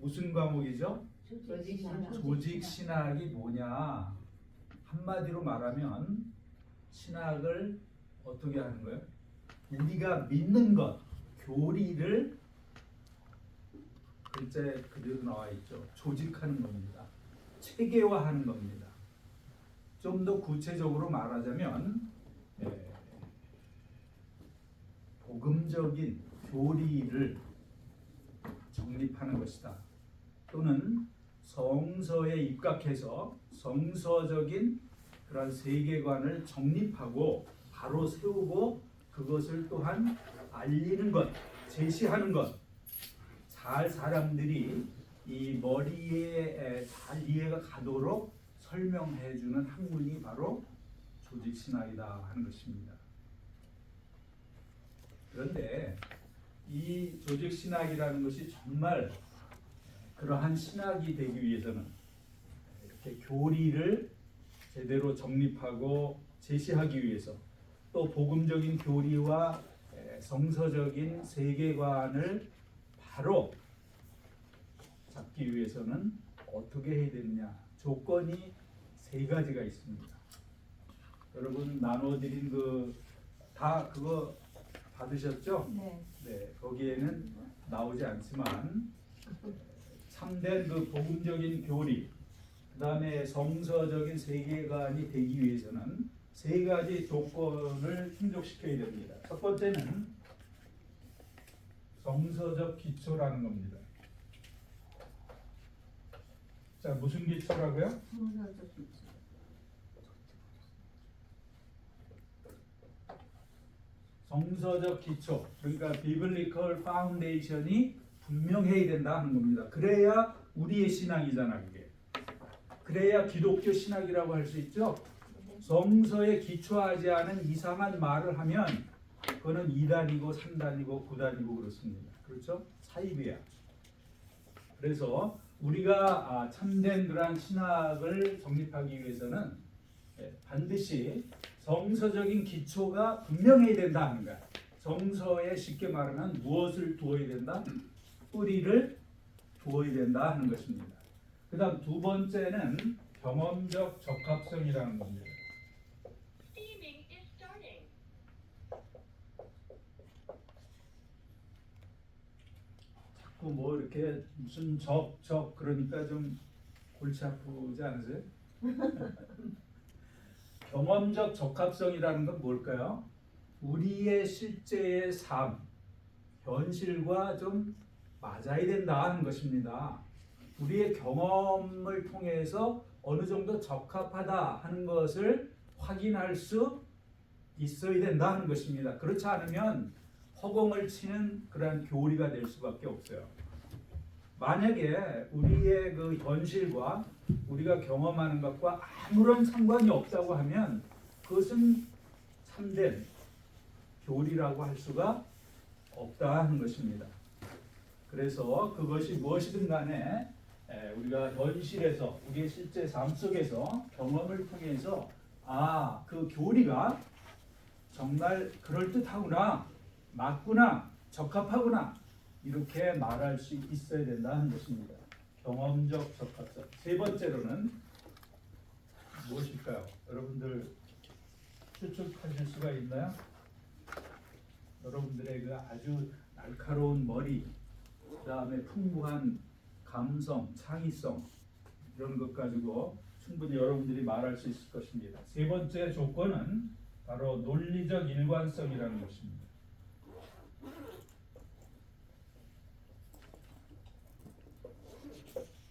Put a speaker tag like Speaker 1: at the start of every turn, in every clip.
Speaker 1: 무슨 과목이죠?
Speaker 2: 조직신학.
Speaker 1: 조직신학이 뭐냐? 한마디로 말하면 신학을 어떻게 하는 거예요? 우리가 믿는 것, 교리를 글자에 그대로 나와 있죠. 조직하는 겁니다. 체계화하는 겁니다. 좀 더 구체적으로 말하자면 복음적인 교리를 정립하는 것이다. 또는 성서에 입각해서 성서적인 그런 세계관을 정립하고 바로 세우고 그것을 또한 알리는 것, 제시하는 것, 잘 사람들이 이 머리에 잘 이해가 가도록 설명해주는 학문이 바로 조직신학이다 하는 것입니다. 그런데 이 조직신학이라는 것이 정말 그러한 신학이 되기 위해서는 이렇게 교리를 제대로 정립하고 제시하기 위해서 또 복음적인 교리와 성서적인 세계관을 바로 잡기 위해서는 어떻게 해야 되느냐? 조건이 세 가지가 있습니다. 여러분 나눠드린 다 그거 받으셨죠? 네. 거기에는 나오지 않지만 참된 그 복음적인 교리, 그 다음에 성서적인 세계관이 되기 위해서는 세 가지 조건을 충족시켜야 됩니다. 첫 번째는 성서적 기초라는 겁니다. 자, 무슨 기초라고요?
Speaker 2: 성서적 기초.
Speaker 1: 성서적 기초, 그러니까 비블리컬 파운데이션이 분명해야 된다 하는 겁니다. 그래야 우리의 신앙이잖아, 그게. 그래야 기독교 신학이라고 할 수 있죠. 성서에 기초하지 않은 이상한 말을 하면 그거는 2단이고 3단이고 9단이고 그렇습니다. 그렇죠? 사이비야. 그래서 우리가 참된 그러한 신학을 정립하기 위해서는 반드시 성서적인 기초가 분명해야 된다 하는 거야. 성서에 쉽게 말하면 무엇을 두어야 된다? 뿌리를 두어야 된다 하는 것입니다. 그 다음 두 번째는 경험적 적합성이라는 겁니다. 자꾸 뭐 이렇게 무슨 적 그러니까 좀 골치 아프지 않으세요? 경험적 적합성이라는 건 뭘까요? 우리의 실제의 삶, 현실과 좀 맞아야 된다 하는 것입니다. 우리의 경험을 통해서 어느 정도 적합하다 하는 것을 확인할 수 있어야 된다 하는 것입니다. 그렇지 않으면 허공을 치는 그러한 교리가 될 수밖에 없어요. 만약에 우리의 그 현실과 우리가 경험하는 것과 아무런 상관이 없다고 하면 그것은 참된 교리라고 할 수가 없다 하는 것입니다. 그래서 그것이 무엇이든 간에 우리가 현실에서 우리의 실제 삶 속에서 경험을 통해서 그 교리가 정말 그럴듯하구나, 맞구나, 적합하구나 이렇게 말할 수 있어야 된다는 것입니다. 경험적 적합성. 세 번째로는 무엇일까요? 여러분들 추측하실 수가 있나요? 여러분들의 그 아주 날카로운 머리, 그 다음에 풍부한 감성, 창의성 이런 것 가지고 충분히 여러분들이 말할 수 있을 것입니다. 세 번째 조건은 바로 논리적 일관성이라는 것입니다.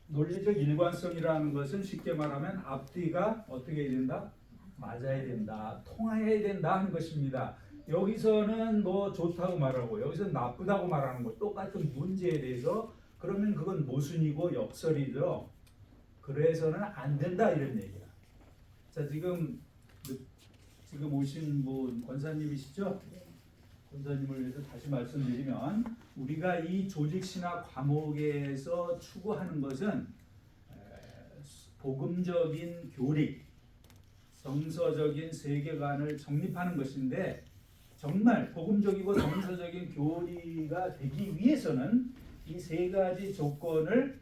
Speaker 1: 논리적 일관성이라는 것은 쉽게 말하면 앞뒤가 어떻게 해야 된다? 맞아야 된다, 통해야 된다 하는 것입니다. 여기서는 뭐 좋다고 말하고 여기서는 나쁘다고 말하는 거 똑같은 문제에 대해서 그러면 그건 모순이고 역설이죠. 그래서는 안 된다 이런 얘기야. 자, 지금 오신 분 권사님이시죠? 권사님을 위해서 다시 말씀드리면 우리가 이 조직신학 과목에서 추구하는 것은 복음적인 교리, 성서적인 세계관을 정립하는 것인데 정말 복음적이고 성서적인 교리가 되기 위해서는 이 세 가지 조건을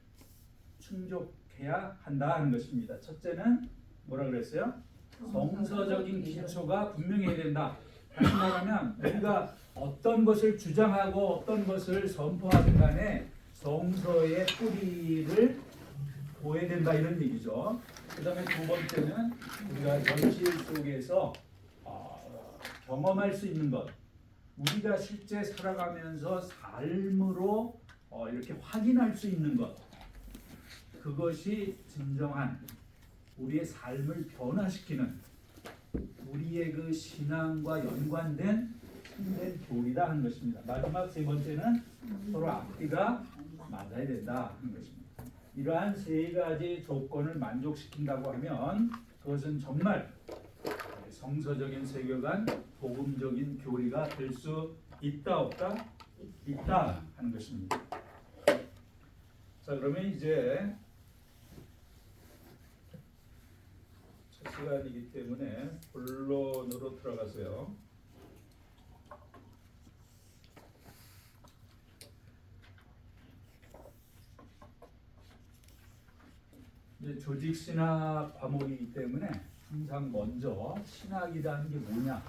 Speaker 1: 충족해야 한다 하는 것입니다. 첫째는 뭐라 그랬어요? 정서적인 기초가 분명해야 된다. 다시 말하면 우리가 어떤 것을 주장하고 어떤 것을 선포하든 간에 정서의 뿌리를 보여야 된다 이런 얘기죠. 그 다음에 두 번째는 우리가 현실 속에서 경험할 수 있는 것, 우리가 실제 살아가면서 삶으로 이렇게 확인할 수 있는 것, 그것이 진정한 우리의 삶을 변화시키는 우리의 그 신앙과 연관된 참된 교리다 하는 것입니다. 마지막 세 번째는 서로 앞뒤가 맞아야 된다 하는 것입니다. 이러한 세 가지 조건을 만족시킨다고 하면 그것은 정말 성서적인 세계관, 복음적인 교리가 될 수 있다 없다? 있다 하는 것입니다. 자, 그러면 이제 첫 시간이기 때문에 본론으로 들어가세요. 이제 조직 신학 과목이기 때문에 항상 먼저 신학이라는 게 뭐냐,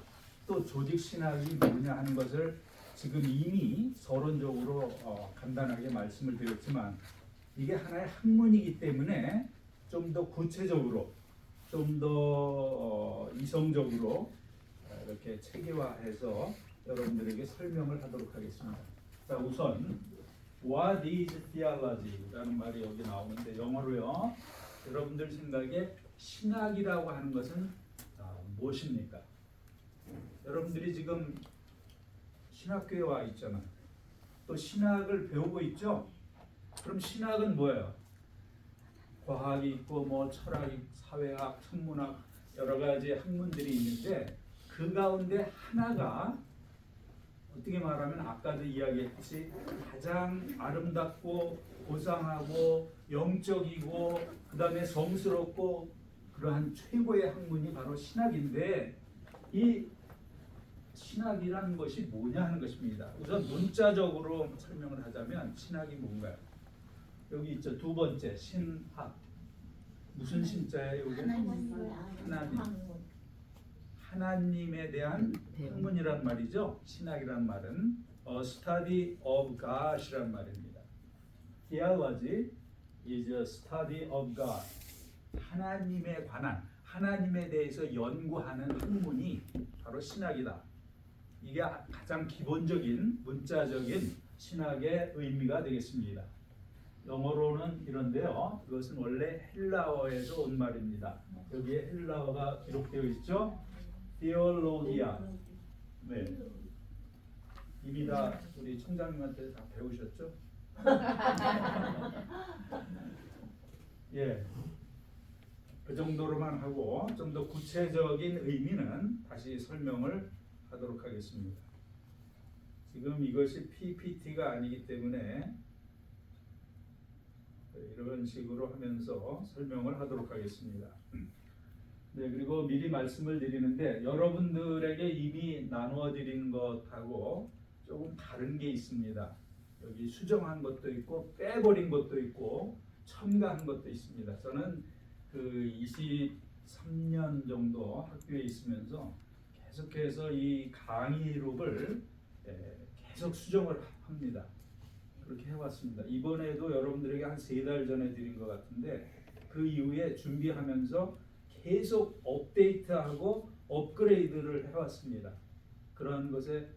Speaker 1: 또 조직 신학이 뭐냐 하는 것을 지금 이미 서론적으로 간단하게 말씀을 드렸지만 이게 하나의 학문이기 때문에 좀 더 구체적으로, 좀 더 이성적으로 이렇게 체계화해서 여러분들에게 설명을 하도록 하겠습니다. 자, 우선 What is theology라는 말이 여기 나오는데 영어로요. 여러분들 생각에 신학이라고 하는 것은 무엇입니까? 여러분들이 지금 신학교에 와 있잖아요. 또 신학을 배우고 있죠? 그럼 신학은 뭐예요? 과학이 있고 뭐 철학이, 사회학, 천문학 여러 가지 학문들이 있는데 그 가운데 하나가 어떻게 말하면 아까도 이야기했듯이 가장 아름답고 고상하고 영적이고 그 다음에 성스럽고 그러한 최고의 학문이 바로 신학인데 이 신학이라는 것이 뭐냐 하는 것입니다. 우선 문자적으로 설명을 하자면 신학이 뭔가요? 여기 있죠. 두 번째 신학. 무슨 신자예요? 여기? 하나님. 하나님에 대한 학문이란 말이죠. 신학이란 말은 a study of God이란 말입니다. Theology is a study of God. 하나님에 관한, 하나님에 대해서 연구하는 학문이 바로 신학이다. 이게 가장 기본적인 문자적인 신학의 의미가 되겠습니다. 영어로는 이런데요. 이것은 원래 헬라어에서 온 말입니다. 여기에 헬라어가 기록되어 있죠. theologia. 네. 이미 다 우리 총장님한테 다 배우셨죠? 예. 그 정도로만 하고 좀 더 구체적인 의미는 다시 설명을 하도록 하겠습니다. 지금 이것이 PPT가 아니기 때문에 이런 식으로 하면서 설명을 하도록 하겠습니다. 네, 그리고 미리 말씀을 드리는데 여러분들에게 이미 나누어 드리는 것하고 조금 다른 게 있습니다. 여기 수정한 것도 있고 빼버린 것도 있고 첨가한 것도 있습니다. 저는 그 23년 정도 학교에 있으면서 계속해서 이 강의록을 계속 수정을 합니다. 그렇게 해왔습니다. 이번에도 여러분들에게 한 3달 전에 드린 것 같은데 그 이후에 준비하면서 계속 업데이트하고 업그레이드를 해왔습니다. 그런 것에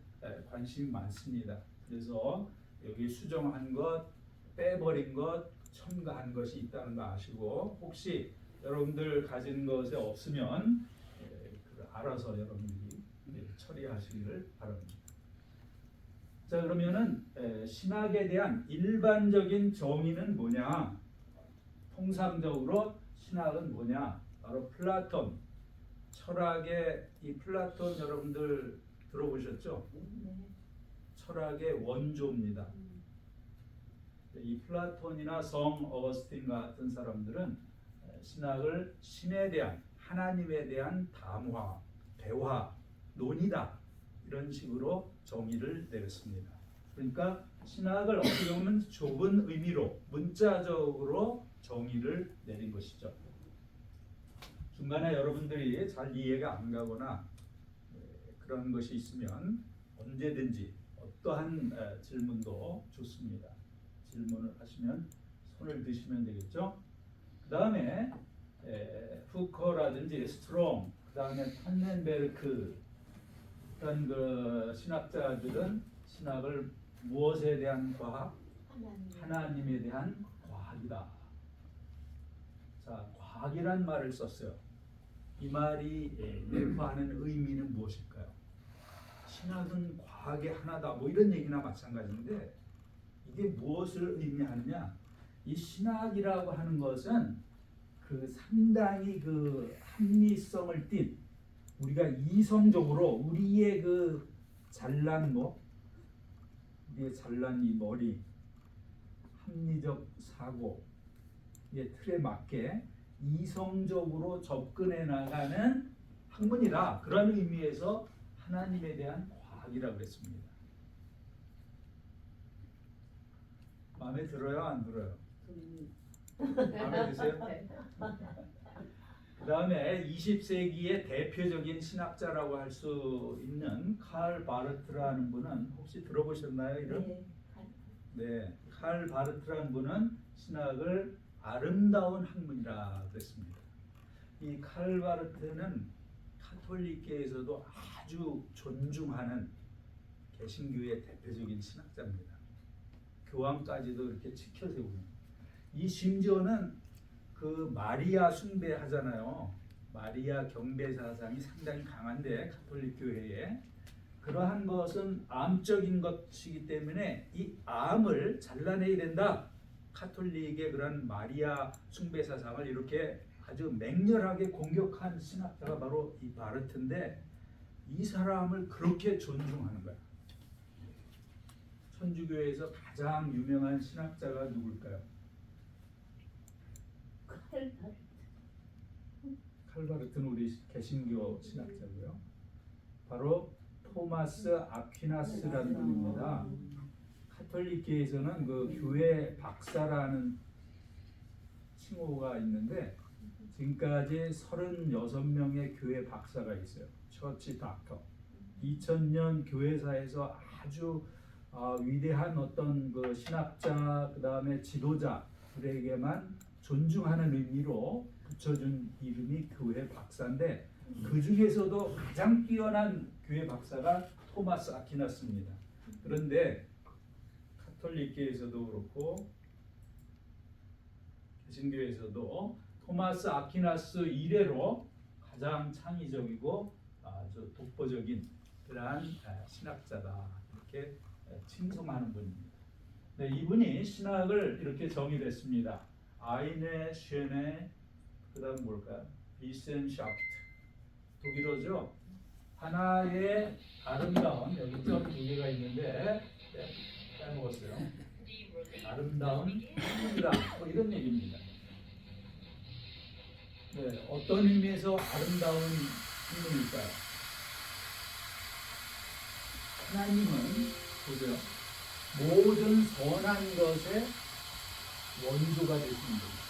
Speaker 1: 관심이 많습니다. 그래서 여기 수정한 것, 빼버린 것, 첨가한 것이 있다는 거 아시고 혹시 여러분들 가진 것에 없으면 알아서 여러분들이 처리하시기를 바랍니다. 자, 그러면은 신학에 대한 일반적인 정의는 뭐냐? 통상적으로 신학은 뭐냐? 바로 플라톤, 철학의 이 플라톤 여러분들 들어보셨죠? 철학의 원조입니다. 이 플라톤이나 성 어거스틴 같은 사람들은 신학을 신에 대한, 하나님에 대한 담화, 대화, 논의다 이런 식으로 정의를 내렸습니다. 그러니까 신학을 어떻게 보면 좁은 의미로 문자적으로 정의를 내린 것이죠. 중간에 여러분들이 잘 이해가 안 가거나 그런 것이 있으면 언제든지 어떠한 질문도 좋습니다. 질문을 하시면 손을 드시면 되겠죠. 그 다음에 푸커라든지 스트롱, 그 다음에 탄넨베르크 이런 그 신학자들은 신학을 무엇에 대한 과학? 하나님에 대한 과학이다. 자, 과학이란 말을 썼어요. 이 말이 내포하는 의미는 무엇일까요? 신학은 과학의 하나다. 뭐 이런 얘기나 마찬가지인데 이게 무엇을 의미하느냐? 이 신학이라고 하는 것은 그 상당히 그 합리성을 띤 우리가 이성적으로 우리의 그 잘난 우리의 잘난 이 머리, 합리적 사고, 의 틀에 맞게 이성적으로 접근해 나가는 학문이다. 그런 의미에서 하나님에 대한 과학이라고 했습니다. 마음에 들어요? 안 들어요? 마음에 드세요? 그 다음에 20세기의 대표적인 신학자라고 할 수 있는 칼 바르트라는 분은 혹시 들어보셨나요? 이름? 네, 칼 바르트라는 분은 신학을 아름다운 학문이라 그랬습니다. 이 칼 바르트는 카톨릭계에서도 아주 존중하는 개신교의 대표적인 신학자입니다. 교황까지도 이렇게 치켜 세우는. 이 심지어는 그 마리아 숭배하잖아요. 마리아 경배 사상이 상당히 강한데 가톨릭 교회에 그러한 것은 암적인 것이기 때문에 이 암을 잘라내야 된다. 가톨릭의 그런 마리아 숭배 사상을 이렇게 아주 맹렬하게 공격한 신학자가 바로 이 바르트인데 이 사람을 그렇게 존중하는 거야. 천주교에서 가장 유명한 신학자가 누굴까요? 칼바르트는 우리 개신교 신학자고요. 바로 토마스 아퀴나스라는 분입니다. 카톨릭계에서는 그 교회 박사라는 칭호가 있는데 지금까지 36명의 교회 박사가 있어요. 처치 닥터. 2000년 교회사에서 아주 위대한 어떤 그 신학자 그 다음에 지도자들에게만 존중하는 의미로 붙여준 이름이 교회 박사인데 그 중에서도 가장 뛰어난 교회 박사가 토마스 아퀴나스입니다. 그런데 카톨릭계에서도 그렇고 개신교에서도 토마스 아퀴나스 이래로 가장 창의적이고 아주 독보적인 그러한 신학자다 이렇게 칭송하는 분입니다. 네, 이분이 신학을 이렇게 정의했습니다. 아이네 쉐네 그다음 뭘까요? 비센샤프트 독일어죠. 하나의 아름다운 여기 점 두 개가 있는데 빼먹었어요. 아름다운 학문이다. 뭐 이런 얘기입니다. 네, 어떤 의미에서 아름다운 학문일까요? 하나님은 보세요. 모든 선한 것의 원조가 되시는 분이에요.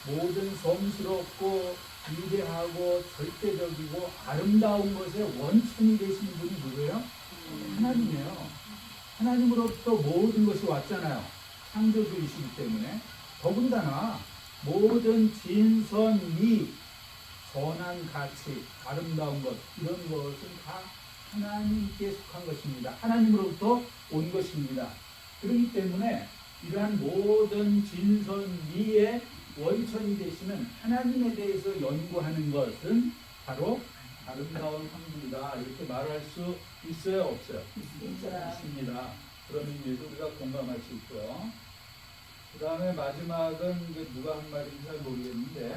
Speaker 1: 모든 성스럽고 위대하고 절대적이고 아름다운 것의 원천이 되시는 분이 누구예요? 하나님이에요. 하나님으로부터 모든 것이 왔잖아요. 창조주이시기 때문에. 더군다나 모든 진선, 미, 선한 가치, 아름다운 것 이런 것은 다 하나님께 속한 것입니다. 하나님으로부터 온 것입니다. 그렇기 때문에 이러한 모든 진선, 미의 원천이 되시는 하나님에 대해서 연구하는 것은 바로 아름다운 학문이다 이렇게 말할 수 있어요? 없어요? 있습니다. 그런 의미에서 우리가 공감할 수 있고요. 그 다음에 마지막은 누가 한 말인지 잘 모르겠는데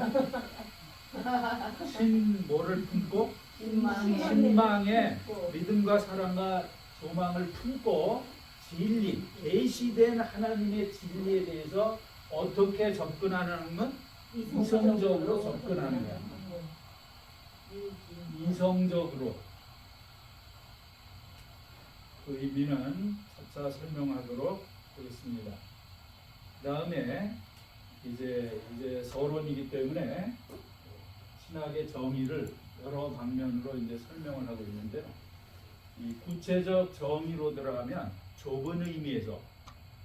Speaker 1: 뭐를 품고? 신망에 믿음과 사랑과 소망을 품고 진리, 계시된 하나님의 진리에 대해서 어떻게 접근하는 건? 이성적으로 접근하는 거야. 이성적으로. 그 의미는 차차 설명하도록 하겠습니다. 다음에 이제 서론이기 때문에 신학의 정의를 여러 방면으로 이제 설명을 하고 있는데, 이 구체적 정의로 들어가면 좁은 의미에서,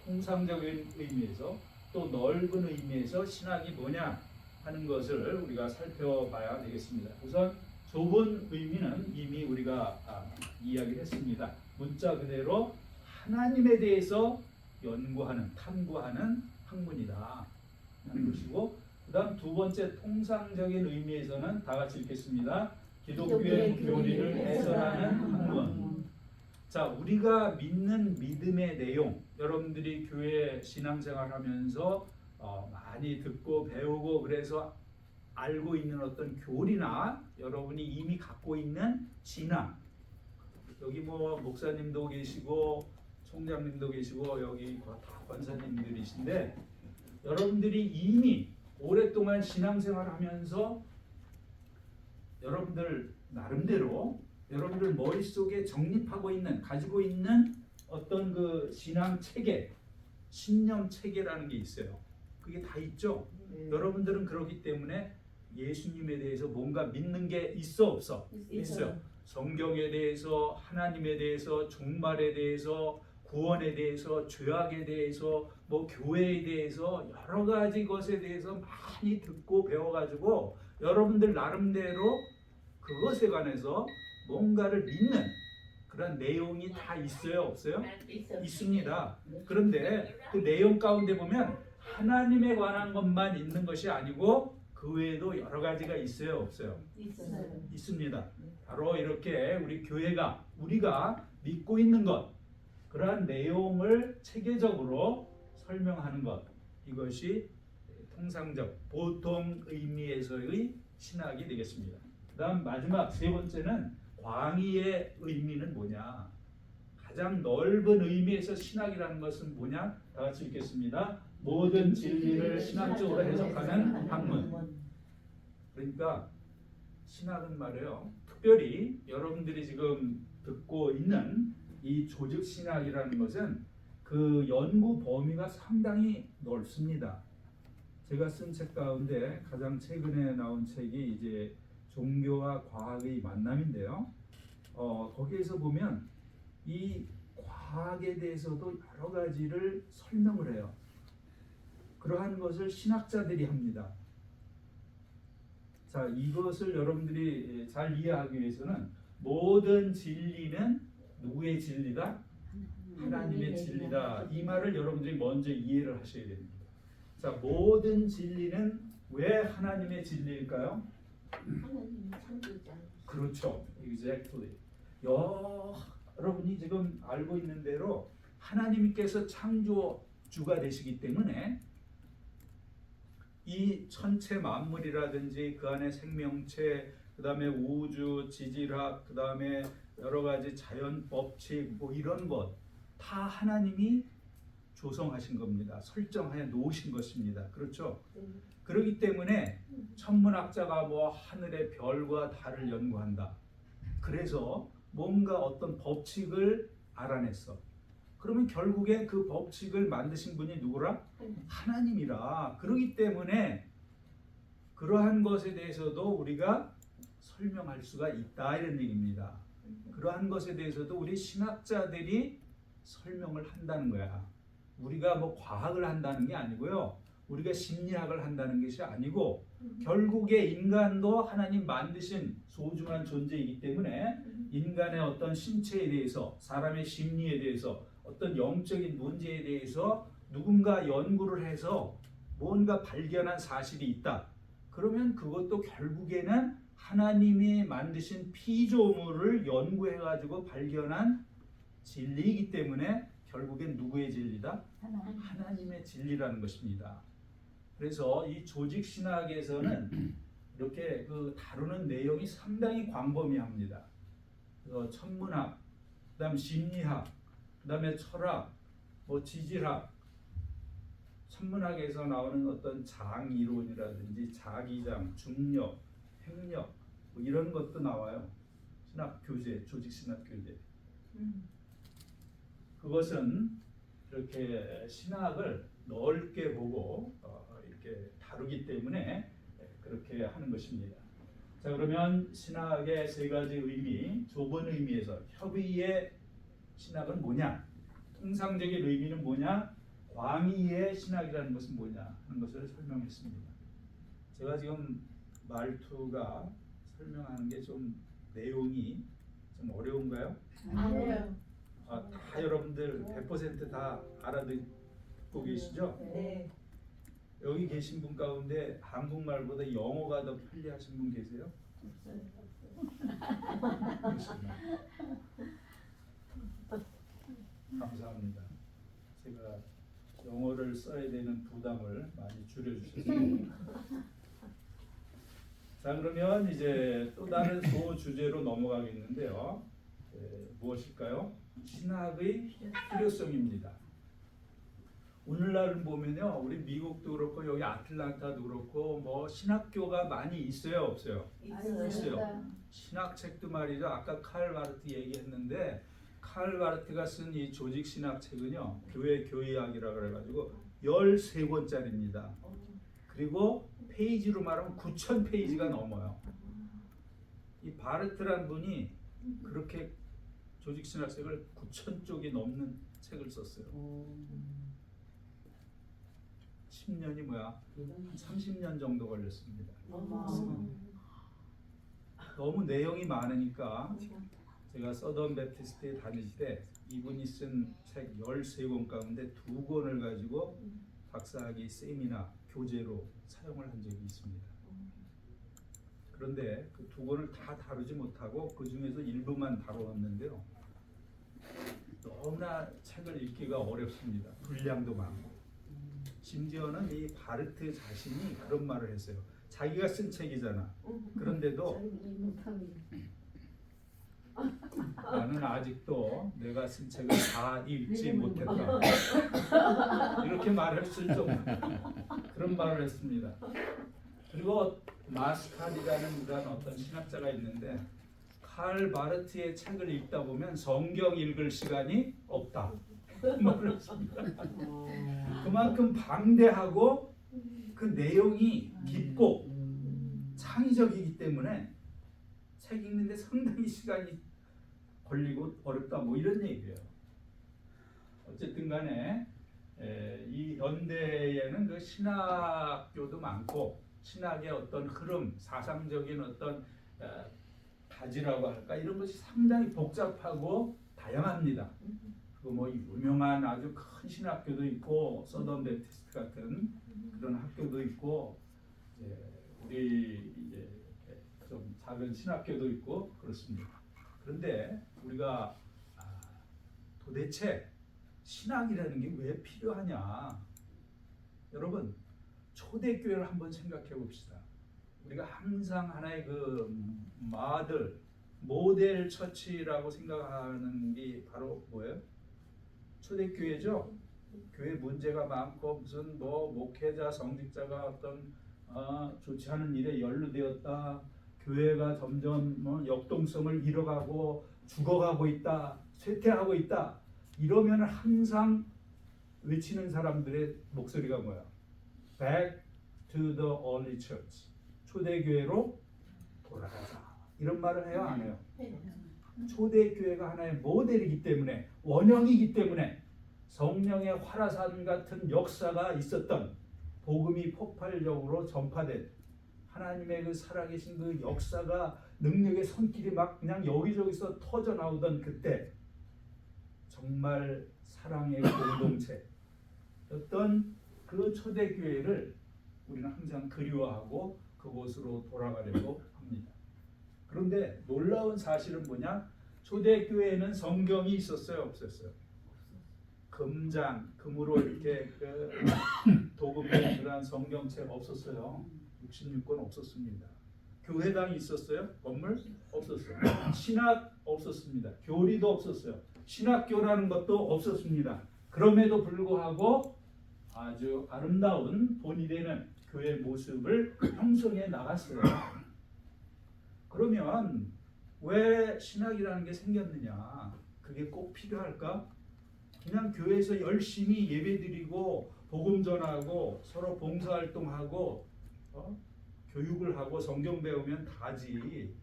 Speaker 1: 통상적인 의미에서, 또 넓은 의미에서 신학이 뭐냐 하는 것을 우리가 살펴봐야 되겠습니다. 우선 좁은 의미는 이미 우리가 이야기를 했습니다. 문자 그대로 하나님에 대해서 연구하는, 탐구하는 학문이다 하는 것이고, 그 다음 두 번째 통상적인 의미에서는 다 같이 읽겠습니다. 기독교의 교리를 해설하는 학문. 자, 우리가 믿는 믿음의 내용, 여러분들이 교회 신앙생활 하면서 많이 듣고 배우고 그래서 알고 있는 어떤 교리나 여러분이 이미 갖고 있는 신앙, 여기 뭐 목사님도 계시고 총장님도 계시고 여기 다 권사님들이신데, 여러분들이 이미 오랫동안 신앙생활 하면서 여러분들 나름대로 여러분들 머릿속에 정립하고 있는, 가지고 있는 어떤 그 신앙 체계, 신념 체계라는 게 있어요. 그게 다 있죠. 여러분들은 그렇기 때문에 예수님에 대해서 뭔가 믿는 게 있어 없어? 있어요. 성경에 대해서, 하나님에 대해서, 종말에 대해서, 구원에 대해서, 죄악에 대해서, 뭐 교회에 대해서 여러 가지 것에 대해서 많이 듣고 배워가지고 여러분들 나름대로 그것에 관해서 뭔가를 믿는 그런 내용이 다 있어요, 없어요? 있습니다. 그런데 그 내용 가운데 보면 하나님에 관한 것만 있는 것이 아니고 그 외에도 여러 가지가 있어요, 없어요? 있습니다. 바로 이렇게 우리 교회가, 우리가 믿고 있는 것, 그러한 내용을 체계적으로 설명하는 것, 이것이 통상적, 보통 의미에서의 신학이 되겠습니다. 그 다음 마지막 세 번째는 광의의 의미는 뭐냐? 가장 넓은 의미에서 신학이라는 것은 뭐냐? 다 같이 읽겠습니다. 모든 진리를 신학적으로 해석하는 학문. 그러니까 신학은 말이에요, 특별히 여러분들이 지금 듣고 있는 이 조직 신학이라는 것은 그 연구 범위가 상당히 넓습니다. 제가 쓴 책 가운데 가장 최근에 나온 책이 이제 종교와 과학의 만남인데요. 거기에서 보면 이 과학에 대해서도 여러 가지를 설명을 해요. 그러한 것을 신학자들이 합니다. 자, 이것을 여러분들이 잘 이해하기 위해서는 모든 진리는 누구의 진리다? 하나님의 진리다. 이 말을 여러분들이 먼저 이해를 하셔야 됩니다. 자, 모든 진리는 왜 하나님의 진리일까요?
Speaker 2: 하나님이 창조자.
Speaker 1: 그렇죠. Exactly. 여러분이 지금 알고 있는 대로 하나님께서 창조주가 되시기 때문에 이 천체 만물이라든지 그 안에 생명체, 그 다음에 우주, 지질학, 그 다음에 여러 가지 자연 법칙, 뭐 이런 것 다 하나님이 조성하신 겁니다. 설정하여 놓으신 것입니다. 그렇죠? 그렇기 때문에 천문학자가 뭐 하늘의 별과 달을 연구한다. 그래서 뭔가 어떤 법칙을 알아냈어. 그러면 결국에 그 법칙을 만드신 분이 누구라? 하나님이라. 그렇기 때문에 그러한 것에 대해서도 우리가 설명할 수가 있다, 이런 얘기입니다. 그러한 것에 대해서도 우리 신학자들이 설명을 한다는 거야. 우리가 뭐 과학을 한다는 게 아니고요. 우리가 심리학을 한다는 것이 아니고 결국에 인간도 하나님 만드신 소중한 존재이기 때문에 인간의 어떤 신체에 대해서, 사람의 심리에 대해서, 어떤 영적인 문제에 대해서 누군가 연구를 해서 뭔가 발견한 사실이 있다. 그러면 그것도 결국에는 하나님이 만드신 피조물을 연구해가지고 발견한 진리이기 때문에 결국엔 누구의 진리다? 하나님의 진리라는 것입니다. 그래서 이 조직 신학에서는 이렇게 그 다루는 내용이 상당히 광범위합니다. 그래서 천문학, 그다음 심리학, 그다음에 철학, 뭐 지질학, 천문학에서 나오는 어떤 장 이론이라든지 자기장, 중력, 핵력 뭐 이런 것도 나와요. 신학 교재, 조직 신학 교재. 그것은 이렇게 신학을 넓게 보고 이렇게 다루기 때문에 그렇게 하는 것입니다. 자, 그러면 신학의 세 가지 의미, 좁은 의미에서 협의의 신학은 뭐냐? 통상적인 의미는 뭐냐? 광의의 신학이라는 것은 뭐냐 하는 것을 설명했습니다. 제가 지금 말투가 설명하는 게 좀 내용이 좀 어려운가요?
Speaker 2: 아니에요.
Speaker 1: 다 여러분들 100%다 알아듣고 계시죠?
Speaker 2: 네.
Speaker 1: 여기 계신 분 가운데 한국말보다 영어가 더 편리하신 분 계세요? 감사합니다. 제가 영어를 써야 되는 부담을 많이 줄여주셨습니다. 자, 그러면 이제 또 다른 소주제로 넘어가겠는데요. 무엇일까요? 신학의 필요성입니다. 오늘날은 보면요, 우리 미국도 그렇고 여기 아틀란타도 그렇고 뭐 신학교가 많이 있어요, 없어요? 있어요. 신학책도 말이죠. 아까 칼 바르트 얘기했는데 칼 바르트가 쓴 이 조직 신학 책은요, 교회 교회학이라 그래가지고 13권짜리입니다. 그리고 페이지로 말하면 9,000페이지가 넘어요. 이 바르트란 분이 그렇게 조직 신학책을 9,000쪽이 넘는 책을 썼어요. 10년이 뭐야? 한 30년 정도 걸렸습니다. 너무 내용이 많으니까 제가 서던 베프티스트에 다닐 때 이분이 쓴 책 13권 가운데 2권을 가지고 박사학위 세미나 교재로 사용을 한 적이 있습니다. 그런데 그 2권을 다 다루지 못하고 그 중에서 일부만 다루었는데요. 너무나 책을 읽기가 어렵습니다. 분량도 많고. 심지어는 이 바르트 자신이 그런 말을 했어요. 자기가 쓴 책이잖아. 그런데도 나는 아직도 내가 쓴 책을 다 읽지 못했다. 이렇게 말했을 정도 그런 말을 했습니다. 그리고 마스칼이라는 그런 어떤 신학자가 있는데 칼 바르트의 책을 읽다 보면 성경 읽을 시간이 없다. 말을 했습니다. 그만큼 방대하고 그 내용이 깊고 창의적이기 때문에 책 읽는데 상당히 시간이 걸리고 어렵다 뭐 이런 얘기예요. 어쨌든 간에 이 현대에는 그 신학교도 많고 신학의 어떤 흐름, 사상적인 어떤 가지라고 할까 이런 것이 상당히 복잡하고 다양합니다. 그 뭐 유명한 아주 큰 신학교도 있고 서던 베프티스트 같은 그런 학교도 있고 우리 이제 좀 작은 신학교도 있고 그렇습니다. 그런데 우리가 도대체 신학이라는 게 왜 필요하냐? 여러분 초대교회를 한번 생각해 봅시다. 우리가 항상 하나의 그 모델 처치라고 생각하는 게 바로 뭐예요? 초대교회죠. 교회 문제가 많고 무슨 뭐 목회자, 성직자가 어떤 좋지 않은 일에 연루되었다. 교회가 점점 역동성을 잃어가고 죽어가고 있다. 쇠퇴하고 있다. 이러면 항상 외치는 사람들의 목소리가 뭐야? Back to the early church. 초대교회로 돌아가자. 이런 말을 해요, 안 해요? 초대교회가 하나의 모델이기 때문에, 원형이기 때문에 성령의 활화산 같은 역사가 있었던 복음이 폭발적으로 전파된 하나님의 그 살아계신 그 역사가 능력의 손길이 막 그냥 여기저기서 터져 나오던 그때 정말 사랑의 공동체 어떤 그 초대교회를 우리는 항상 그리워하고 그곳으로 돌아가려고 합니다. 그런데 놀라운 사실은 뭐냐? 초대교회에는 성경이 있었어요, 없었어요? 금으로 이렇게 그 도금된 그러한 성경책 없었어요. 66권 없었습니다. 교회당이 있었어요? 건물? 없었어요. 신학 없었습니다. 교리도 없었어요. 신학교라는 것도 없었습니다. 그럼에도 불구하고 아주 아름다운 본이 되는 교회 모습을 형성해 나갔어요. 그러면 왜 신학이라는 게 생겼느냐? 그게 꼭 필요할까? 그냥 교회에서 열심히 예배드리고 복음 전하고 서로 봉사활동하고 교육을 하고 성경 배우면 다지.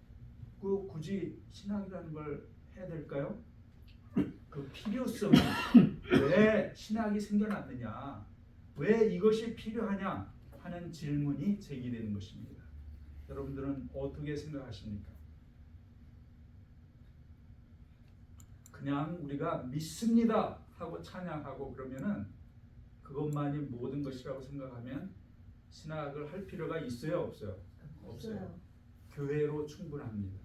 Speaker 1: 굳이 신학이라는 걸 해야 될까요? 그 필요성이 왜 신학이 생겨났느냐, 왜 이것이 필요하냐 하는 질문이 제기되는 것입니다. 여러분들은 어떻게 생각하십니까? 그냥 우리가 믿습니다 하고 찬양하고 그러면은 그것만이 모든 것이라고 생각하면 신학을 할 필요가 있어요, 없어요? 없어요. 교회로 충분합니다.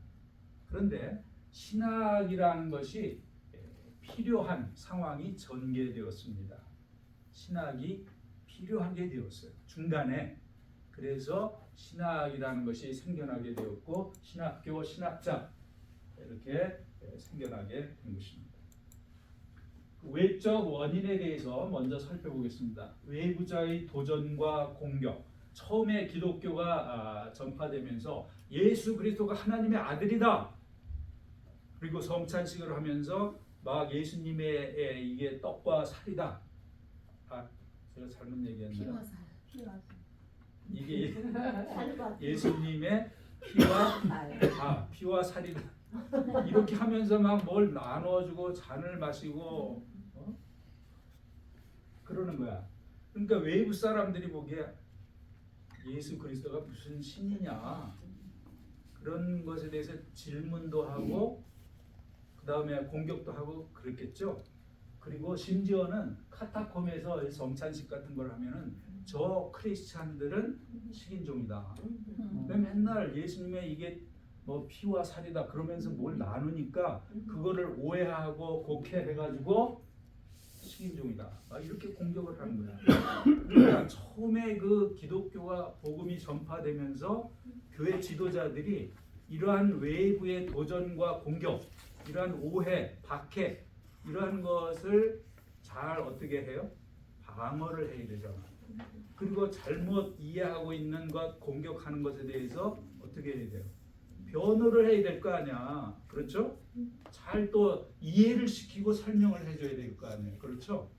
Speaker 1: 그런데 신학이라는 것이 필요한 상황이 전개되었습니다. 신학이 필요한 게 되었어요. 중간에. 그래서 신학이라는 것이 생겨나게 되었고 신학교, 신학자 이렇게 생겨나게 된 것입니다. 외적 원인에 대해서 먼저 살펴보겠습니다. 외부자의 도전과 공격. 처음에 기독교가 전파되면서 예수 그리스도가 하나님의 아들이다. 그리고 성찬식을 하면서 막 예수님의 이게 떡과 살이다. 제가 잘못 얘기했나요? 이게 예수님의 피와 살이다. 이렇게 하면서 막 뭘 나눠주고 잔을 마시고 그러는 거야. 그러니까 외부 사람들이 보기에 예수 그리스도가 무슨 신이냐 그런 것에 대해서 질문도 하고 그 다음에 공격도 하고 그랬겠죠. 그리고 심지어는 카타콤에서 성찬식 같은 걸 하면은 저 크리스찬들은 식인종이다. 맨날 예수님의 이게 뭐 피와 살이다 그러면서 뭘 나누니까 그거를 오해하고 곡해해가지고 식인종이다. 이렇게 공격을 하는 거야. 그러니까 처음에 그 기독교가 복음이 전파되면서 교회 지도자들이 이러한 외부의 도전과 공격, 이러한 오해, 박해 이러한 것을 잘 어떻게 해요? 방어를 해야 되잖아. 그리고 잘못 이해하고 있는 것, 공격하는 것에 대해서 어떻게 해야 돼요? 변호를 해야 될 거 아니야. 그렇죠? 잘 또 이해를 시키고 설명을 해줘야 될 거 아니에요. 그렇죠?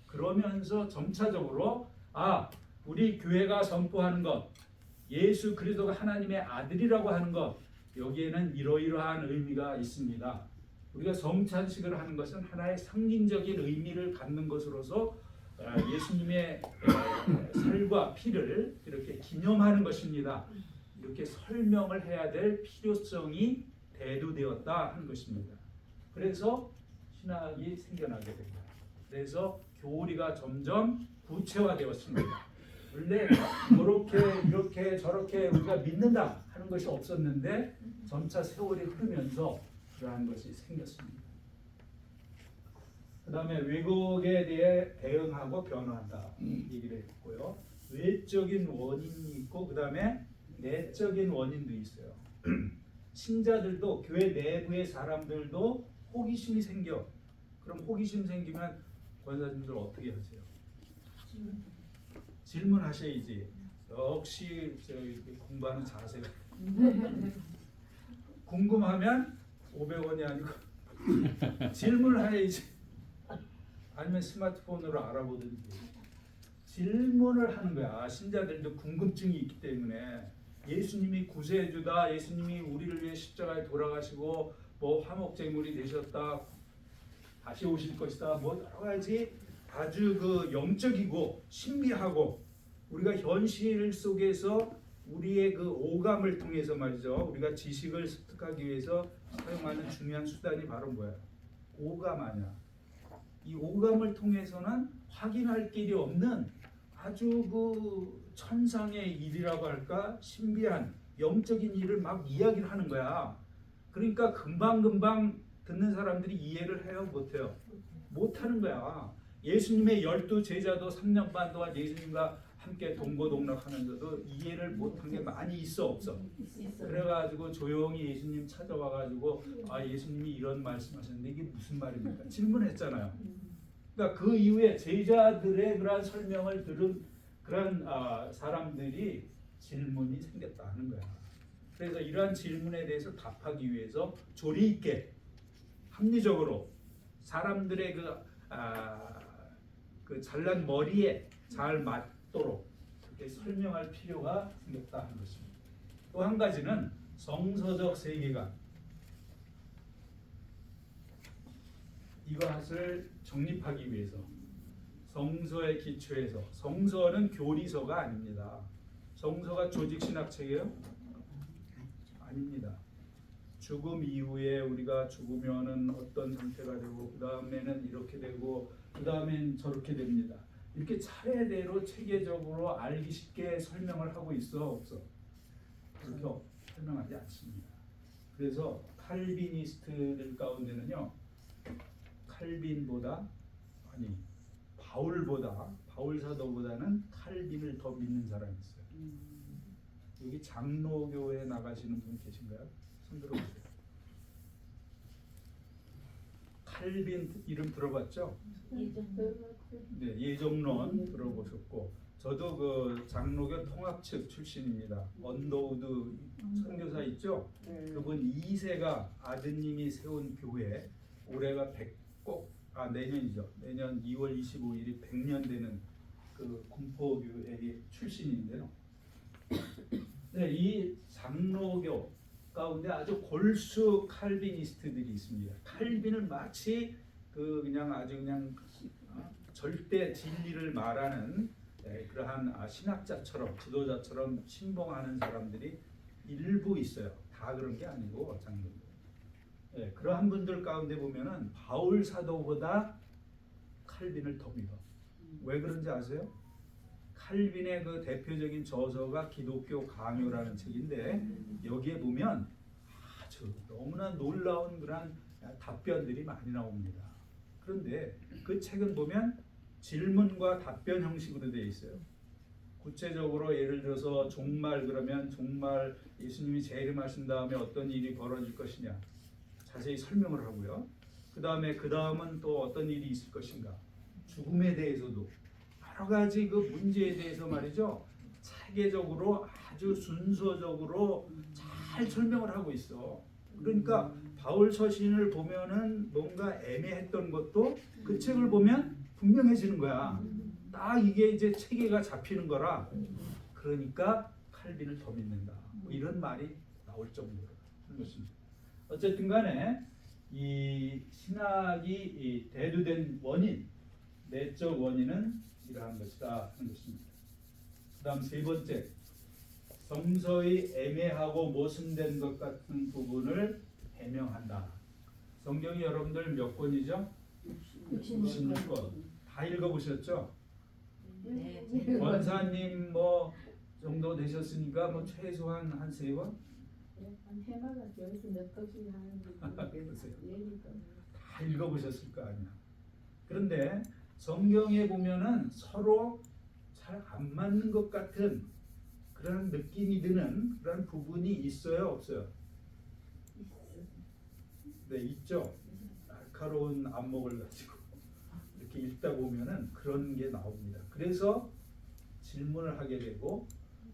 Speaker 1: 그러면서 점차적으로 우리 교회가 선포하는 것, 예수 그리스도가 하나님의 아들이라고 하는 것, 여기에는 이러이러한 의미가 있습니다. 우리가 성찬식을 하는 것은 하나의 상징적인 의미를 갖는 것으로서 예수님의 살과 피를 이렇게 기념하는 것입니다. 이렇게 설명을 해야 될 필요성이 대두되었다 하는 것입니다. 그래서 신학이 생겨나게 됩니다. 그래서 교리가 점점 구체화되었습니다. 원래 이렇게 저렇게 우리가 믿는다 하는 것이 없었는데 점차 세월이 흐르면서 그러한 것이 생겼습니다. 그 다음에 왜곡에 대해 대응하고 변화한다 얘기를 했고요. 외적인 원인이 있고 그 다음에 내적인 원인도 있어요. 신자들도 교회 내부의 사람들도 호기심이 생겨. 그럼 호기심 생기면 권사님들 어떻게 하세요? 질문하셔야지. 역시 공부하는 자세가 궁금하면 500원이 아니고 질문을 해야지. 아니면 스마트폰으로 알아보든지 질문을 하는 거야. 신자들도 궁금증이 있기 때문에 예수님이 구세주다, 예수님이 우리를 위해 십자가에 돌아가시고 뭐 화목제물이 되셨다, 다시 오실 것이다, 뭐 여러 가지 아주 그 영적이고 신비하고 우리가 현실 속에서 우리의 그 오감을 통해서 말이죠. 우리가 지식을 습득하기 위해서 사용하는 중요한 수단이 바로 뭐야? 오감 아니야. 이 오감을 통해서는 확인할 길이 없는 아주 그 천상의 일이라고 할까? 신비한 영적인 일을 막 이야기를 하는 거야. 그러니까 금방금방 듣는 사람들이 이해를 해요? 못해요? 못하는 거야. 예수님의 12 제자도 3년 반 동안 예수님과 함께 동고동락하면서도 이해를 못한 게 많이 있어 없어? 그래가지고 조용히 예수님 찾아와가지고 예수님이 이런 말씀하셨는데 이게 무슨 말입니까? 질문했잖아요. 그러니까 그 이후에 제자들의 그러한 설명을 들은 그런 사람들이 질문이 생겼다 하는 거야. 그래서 이러한 질문에 대해서 답하기 위해서 조리 있게 합리적으로 사람들의 그 그 잘난 머리에 잘 맞도록 그렇게 설명할 필요가 생겼다 하는 것입니다. 또 한 가지는 성서적 세계관. 이것을 정립하기 위해서 성서의 기초에서, 성서는 교리서가 아닙니다. 성서가 조직신학책이에요? 아닙니다. 죽음 이후에 우리가 죽으면은 어떤 상태가 되고 그 다음에는 이렇게 되고 그 다음엔 저렇게 됩니다. 이렇게 차례대로 체계적으로 알기 쉽게 설명을 하고 있어 없어? 그렇게 설명하지 않습니다. 그래서 칼비니스트들 가운데는요, 칼빈보다 아니 바울 사도보다는 칼빈을 더 믿는 사람이 있어요. 여기 장로교회 나가시는 분 계신가요? 손 들어보세요. 칼빈 이름 들어봤죠? 네, 예정론 들어보셨고, 저도 그 장로교 통합 측 출신입니다. 언더우드 선교사 있죠? 그분 2세가 아드님이 세운 교회, 올해가 100꼭 내년이죠. 내년 2월 25일이 100년 되는 그 군포교회 출신인데요. 네, 이 장로교 가운데 아주 골수 칼비니스트들이 있습니다. 칼빈을 마치 그냥 아주 그냥 절대 진리를 말하는 그러한 신학자처럼 지도자처럼 신봉하는 사람들이 일부 있어요. 다 그런 게 아니고 장로교. 그러한 분들 가운데 보면은 바울 사도보다 칼빈을 더 믿어. 왜 그런지 아세요? 칼빈의 그 대표적인 저서가 기독교 강요라는 책인데, 여기에 보면 아주 너무나 놀라운 그런 답변들이 많이 나옵니다. 그런데 그 책은 보면 질문과 답변 형식으로 되어 있어요. 구체적으로 예를 들어서 종말, 그러면 종말 예수님이 재림하신 다음에 어떤 일이 벌어질 것이냐 자세히 설명을 하고요. 그 다음은 또 어떤 일이 있을 것인가, 죽음에 대해서도 여러 가지 그 문제에 대해서 말이죠, 체계적으로 아주 순서적으로 잘 설명을 하고 있어. 그러니까 바울 서신을 보면은 뭔가 애매했던 것도 그 책을 보면 분명해지는 거야. 딱 이게 이제 체계가 잡히는 거라. 그러니까 칼빈을 더 믿는다, 뭐 이런 말이 나올 정도로 하는 것입니다. 어쨌든 간에 이 신학이 대두된 원인, 내적 원인은 이러한 것이다 하는 것입니다. 그 다음 세 번째, 성서의 애매하고 모순된 것 같은 부분을 해명한다. 성경이 여러분들 몇 권이죠? 66권. 다 읽어보셨죠?
Speaker 2: 네.
Speaker 1: 권사님 뭐 정도 되셨으니까 뭐 최소한 한 3권?
Speaker 2: 한 해마다 여기서 몇 번씩 하는데
Speaker 1: 그러세요.
Speaker 2: 얘기가
Speaker 1: 다 읽어보셨을 거 아니야. 그런데 성경에 보면은 서로 잘 안 맞는 것 같은 그런 느낌이 드는 그런 부분이 있어요, 없어요? 네, 있죠. 날카로운 안목을 가지고 이렇게 읽다 보면은 그런 게 나옵니다. 그래서 질문을 하게 되고,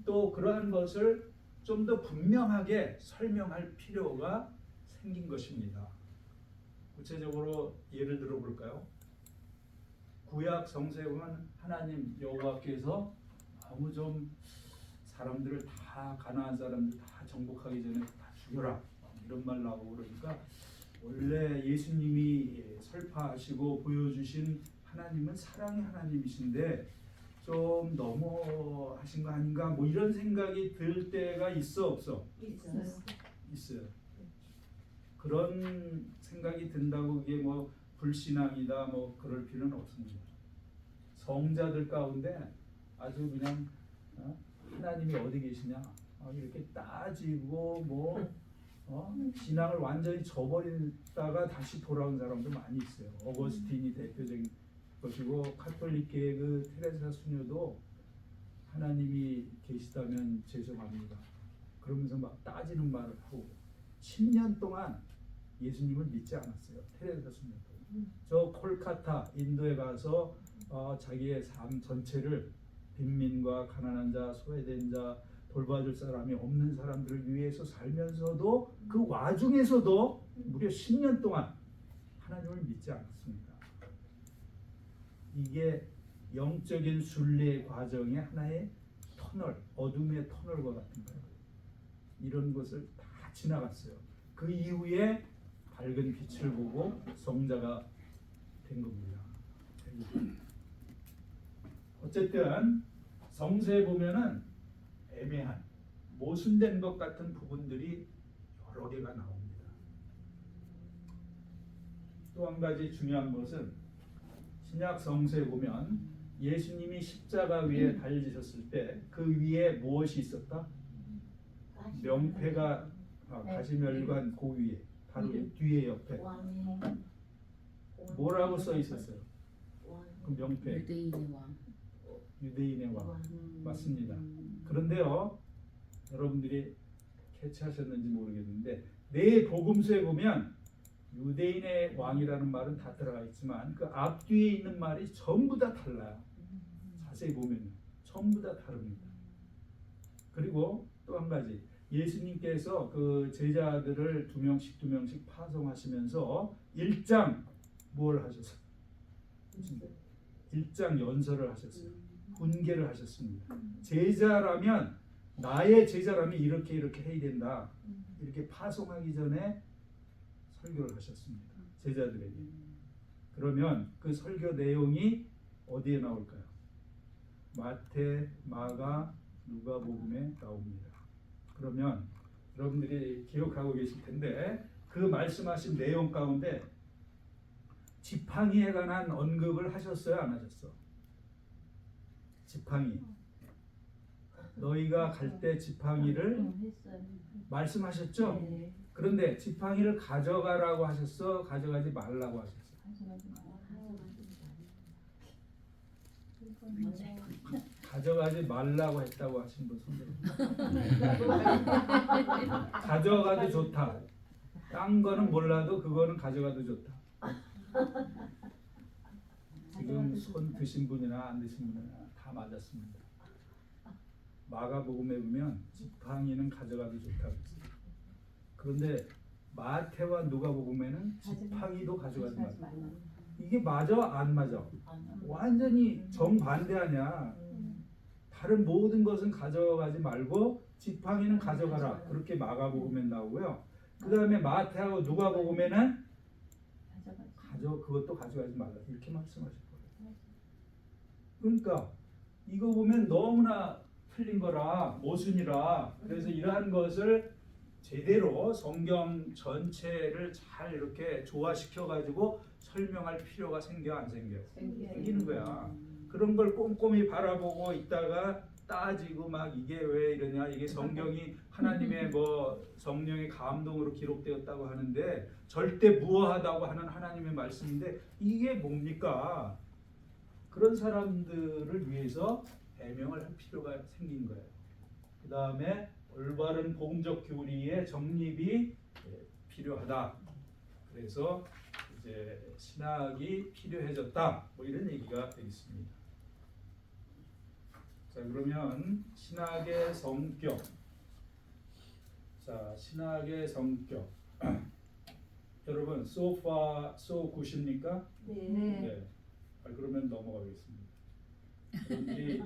Speaker 1: 또 그러한 것을 좀 더 분명하게 설명할 필요가 생긴 것입니다. 구체적으로 예를 들어 볼까요? 구약 성서에 보면 하나님 여호와께서 너무 좀 사람들을 다, 가나안 사람들 다 정복하기 전에 다 죽여라, 이런 말 나오고 그러니까 원래 예수님이 설파하시고 보여주신 하나님은 사랑의 하나님이신데 좀 너무하신 거 아닌가, 뭐 이런 생각이 들 때가 있어 없어? 있어요. 그런 생각이 든다고 그게 뭐 불신앙이다 뭐 그럴 필요는 없습니다. 성자들 가운데 아주 그냥 하나님이 어디 계시냐 이렇게 따지고 뭐 신앙을 완전히 저버리다가 다시 돌아온 사람도 많이 있어요. 어거스틴이 대표적인 것이고, 카톨릭계의 그 테레사 수녀도 하나님이 계시다면 죄송합니다 그러면서 막 따지는 말을 하고 10년 동안 예수님을 믿지 않았어요. 테레사 수녀도. 저 콜카타 인도에 가서 자기의 삶 전체를 빈민과 가난한 자, 소외된 자, 돌봐줄 사람이 없는 사람들을 위해서 살면서도 그 와중에서도 무려 10년 동안 하나님을 믿지 않았습니다. 이게 영적인 순례 과정의 하나의 터널, 어둠의 터널과 같은 거예요. 이런 것을 다 지나갔어요. 그 이후에 밝은 빛을 보고 성자가 된 겁니다. 어쨌든 성서에 보면은 애매한 모순된 것 같은 부분들이 여러 개가 나옵니다. 또 한 가지 중요한 것은 신약 성서에 보면 예수님이 십자가 위에 달리셨을 때 그 위에 무엇이 있었다? 명패가 가시멸관 그 위에 바로 뒤에 옆에 뭐라고 써 있었어요? 그 명패
Speaker 3: 유대인의 왕.
Speaker 1: 유대인의 왕 맞습니다. 그런데요 여러분들이 캐치하셨는지 모르겠는데 내 복음서에 보면 유대인의 왕이라는 말은 다 들어가 있지만 그 앞뒤에 있는 말이 전부 다 달라요. 자세히 보면 전부 다 다릅니다. 그리고 또 한 가지 예수님께서 그 제자들을 두 명씩 파송하시면서 1장 뭘 하셨어요? 1장 연설을 하셨어요. 훈계를 하셨습니다. 제자라면 나의 제자라면 이렇게 해야 된다. 이렇게 파송하기 전에 설교를 하셨습니다. 제자들에게. 그러면 그 설교 내용이 어디에 나올까요? 마태, 마가, 누가복음에 나옵니다. 그러면 여러분들이 기억하고 계실 텐데 그 말씀하신 내용 가운데 지팡이에 관한 언급을 하셨어요? 안 하셨어? 지팡이. 너희가 갈 때 지팡이를 말씀하셨죠? 그런데 지팡이를 가져가라고 하셨어? 가져가지 말라고 하셨어? 가져가지 말라고 했다고 하신 분 손 들어보세요. 가져가도 좋다. 딴 거는 몰라도 그거는 가져가도 좋다. 지금 손 드신 분이나 안 드신 분이나 다 맞았습니다. 마가복음에 보면 지팡이는 가져가도 좋다고 했어요. 그런데 마태와 누가복음에는 지팡이도 가져가지 말라. 이게 맞아? 안 맞아? 완전히 정반대 아니야. 다른 모든 것은 가져가지 말고 지팡이는 가져가라. 그렇게 마가복음에 나오고요. 그 다음에 마태하고 누가복음에는 그것도 가져가지 말라. 이렇게 말씀하실 거예요. 그러니까 이거 보면 너무나 틀린 거라 모순이라. 그래서 이러한 것을 제대로 성경 전체를 잘 이렇게 조화시켜 가지고 설명할 필요가 생겨 안 생겨? 생기는 거야. 그런 걸 꼼꼼히 바라보고 있다가 따지고 막 이게 왜 이러냐, 이게 성경이 하나님의 뭐 성령의 감동으로 기록되었다고 하는데 절대 무어하다고 하는 하나님의 말씀인데 이게 뭡니까? 그런 사람들을 위해서 해명을 할 필요가 생긴 거예요. 그 다음에 올바른 복음적 교리의 정립이 필요하다. 그래서 이제 신학이 필요해졌다. 뭐 이런 얘기가 되겠습니다. 자, 그러면 신학의 성격. 자, 신학의 성격. 여러분, so far, so good입니까? 네. 그러면 넘어가겠습니다. 여러분들이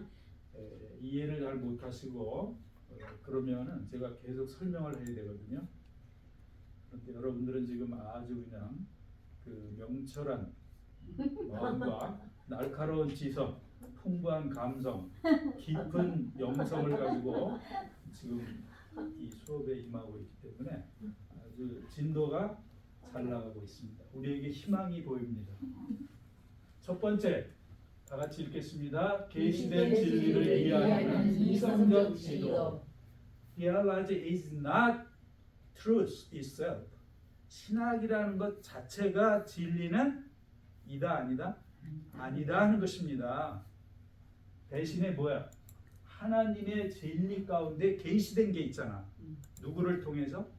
Speaker 1: 이해를 잘 못하시고 그러면은 제가 계속 설명을 해야 되거든요. 그런데 여러분들은 지금 아주 그냥 그 명철한 마음과 날카로운 지성, 풍부한 감성, 깊은 영성을 가지고 지금 이 수업에 임하고 있기 때문에 아주 진도가 잘 나가고 있습니다. 우리에게 희망이 보입니다. 첫 번째, 다 같이 읽겠습니다. 계시된 진리를 이해하는 이성적 지도. Theology is not truth itself. 신학이라는 것 자체가 진리는 이다 아니다? 아니다 하는 것입니다. 대신에 뭐야? 하나님의 진리 가운데 계시된 게 있잖아. 누구를 통해서?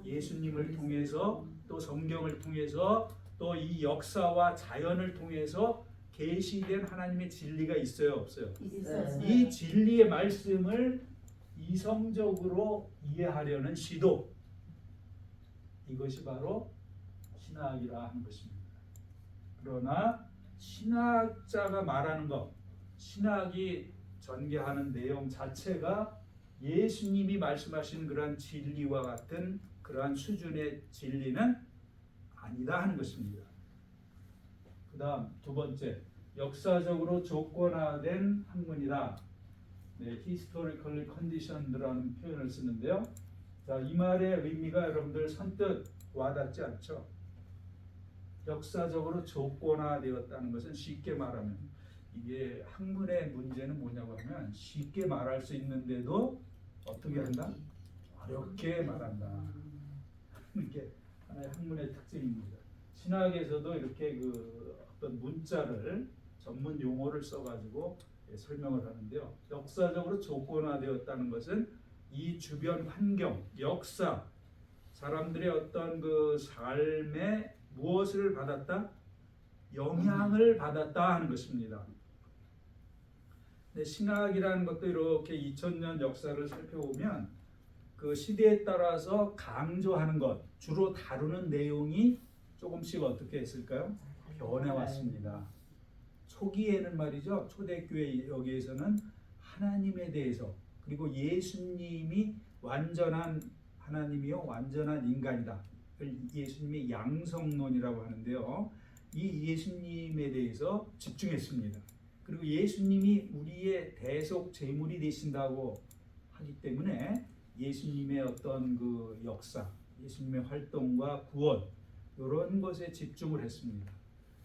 Speaker 1: 예수님을 통해서, 또 성경을 통해서, 또 이 역사와 자연을 통해서 계시된 하나님의 진리가 있어요, 없어요?
Speaker 2: 있어요.
Speaker 1: 이 진리의 말씀을 이성적으로 이해하려는 시도, 이것이 바로 신학이라 하는 것입니다. 그러나 신학자가 말하는 것, 신학이 전개하는 내용 자체가 예수님이 말씀하신 그러한 진리와 같은 그러한 수준의 진리는 아니다 하는 것입니다. 그 다음 두 번째, 역사적으로 조건화된 학문이다. 네, historically conditioned라는 표현을 쓰는데요. 자, 이 말의 의미가 여러분들 선뜻 와닿지 않죠? 역사적으로 조건화되었다는 것은 쉽게 말하면 이게 학문의 문제는 뭐냐고 하면 쉽게 말할 수 있는데도 어떻게 한다? 어렵게 말한다. 이게 하나의 학문의 특징입니다. 신학에서도 이렇게 그 어떤 문자를 전문 용어를 써가지고 설명을 하는데요. 역사적으로 조건화되었다는 것은 이 주변 환경, 역사, 사람들의 어떤 그 삶에 무엇을 받았다? 영향을 받았다 하는 것입니다. 근데 신학이라는 것도 이렇게 2000년 역사를 살펴보면 그 시대에 따라서 강조하는 것, 주로 다루는 내용이 조금씩 어떻게 했을까요? 변해왔습니다. 초기에는 말이죠. 초대교회 여기에서는 하나님에 대해서, 그리고 예수님이 완전한 하나님이요 완전한 인간이다. 예수님의 양성론이라고 하는데요. 이 예수님에 대해서 집중했습니다. 그리고 예수님이 우리의 대속 제물이 되신다고 하기 때문에 예수님의 어떤 그 역사, 예수님의 활동과 구원 이런 것에 집중을 했습니다.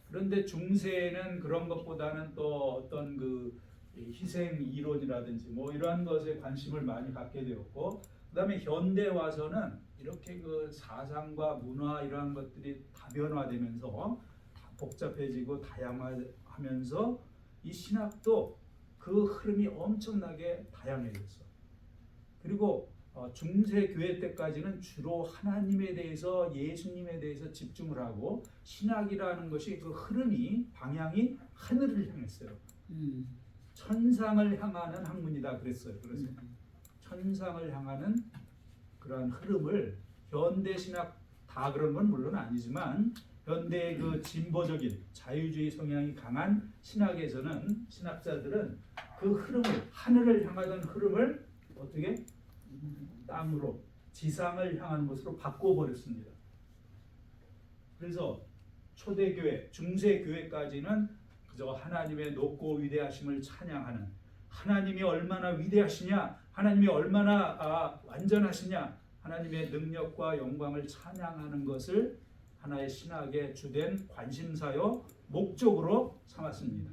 Speaker 1: 그런데 중세에는 그런 것보다는 또 어떤 그 희생 이론이라든지 뭐 이러한 것에 관심을 많이 갖게 되었고, 그다음에 현대 와서는 이렇게 그 사상과 문화 이러한 것들이 다변화되면서 다 복잡해지고 다양화하면서 이 신학도 그 흐름이 엄청나게 다양해졌어. 그리고 중세 교회 때까지는 주로 하나님에 대해서, 예수님에 대해서 집중을 하고 신학이라는 것이 그 흐름이 방향이 하늘을 향했어요. 천상을 향하는 학문이다 그랬어요. 그래서 천상을 향하는 그러한 흐름을 현대 신학 다 그런 건 물론 아니지만 현대의 그 진보적인 자유주의 성향이 강한 신학에서는 신학자들은 그 흐름을, 하늘을 향하던 흐름을 어떻게 땅으로, 지상을 향하는 것으로 바꿔버렸습니다. 그래서 초대교회, 중세교회까지는 그저 하나님의 높고 위대하심을 찬양하는, 하나님이 얼마나 위대하시냐, 하나님이 얼마나 완전하시냐, 하나님의 능력과 영광을 찬양하는 것을 하나의 신학의 주된 관심사요 목적으로 삼았습니다.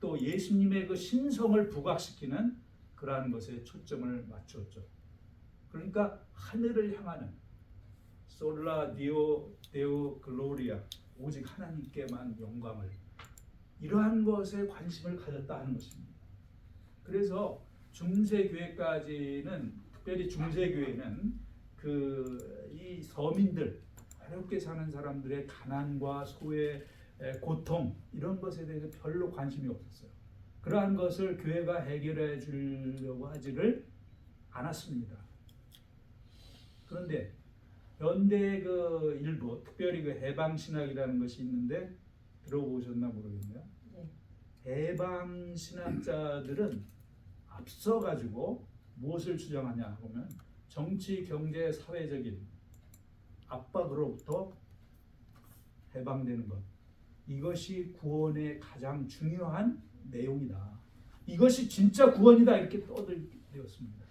Speaker 1: 또 예수님의 그 신성을 부각시키는 그러한 것에 초점을 맞췄죠. 그러니까 하늘을 향하는 솔라 데오 글로리아, 오직 하나님께만 영광을, 이러한 것에 관심을 가졌다 하는 것입니다. 그래서 중세교회까지는, 특별히 중세교회는 이 서민들, 어렵게 사는 사람들의 가난과 소외, 고통 이런 것에 대해서 별로 관심이 없었어요. 그러한 것을 교회가 해결해 주려고 하지를 않았습니다. 그런데 현대 그 일부, 특별히 그 해방 신학이라는 것이 있는데 들어보셨나 모르겠네요. 해방 신학자들은 앞서 가지고 무엇을 주장하냐 보면 정치, 경제, 사회적인 압박으로부터 해방되는 것, 이것이 구원의 가장 중요한 내용이다. 이것이 진짜 구원이다 이렇게 떠들었습니다.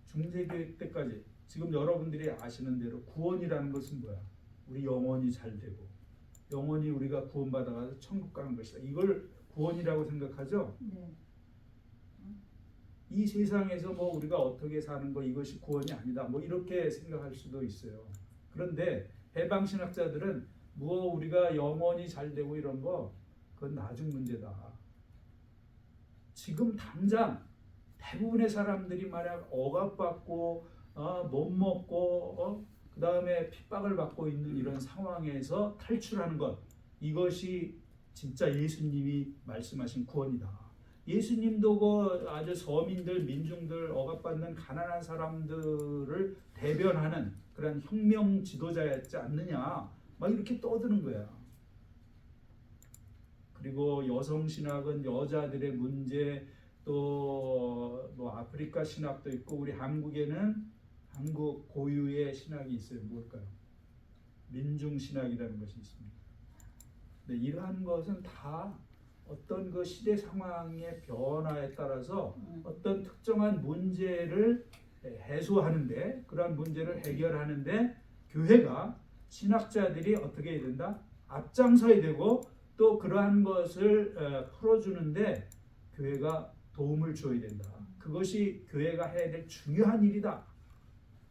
Speaker 1: 중세교회 때까지, 지금 여러분들이 아시는 대로 구원이라는 것은 뭐야? 우리 영혼이 잘 되고 영혼이 우리가 구원받아가서 천국 가는 것이다. 이걸 구원이라고 생각하죠?
Speaker 2: 네.
Speaker 1: 이 세상에서 뭐 우리가 어떻게 사는 거 이것이 구원이 아니다. 뭐 이렇게 생각할 수도 있어요. 그런데 해방 신학자들은 우리가 영혼이 잘 되고 이런 거 그건 나중 문제다. 지금 당장 대부분의 사람들이 만약 억압받고 못 먹고 그 다음에 핍박을 받고 있는 이런 상황에서 탈출하는 것, 이것이 진짜 예수님이 말씀하신 구원이다. 예수님도 그 아주 서민들, 민중들, 억압받는 가난한 사람들을 대변하는 그런 혁명 지도자였지 않느냐. 막 이렇게 떠드는 거야. 그리고 여성 신학은 여자들의 문제, 또 뭐 아프리카 신학도 있고, 우리 한국에는 한국 고유의 신학이 있어요. 뭘까요? 민중 신학이라는 것이 있습니다. 근데 이러한 것은 다 어떤 그 시대 상황의 변화에 따라서 어떤 특정한 문제를 해소하는데, 그러한 문제를 해결하는데 교회가, 신학자들이 어떻게 해야 된다? 앞장서야 되고, 또 그러한 것을 풀어주는데 교회가 도움을 줘야 된다. 그것이 교회가 해야 될 중요한 일이다.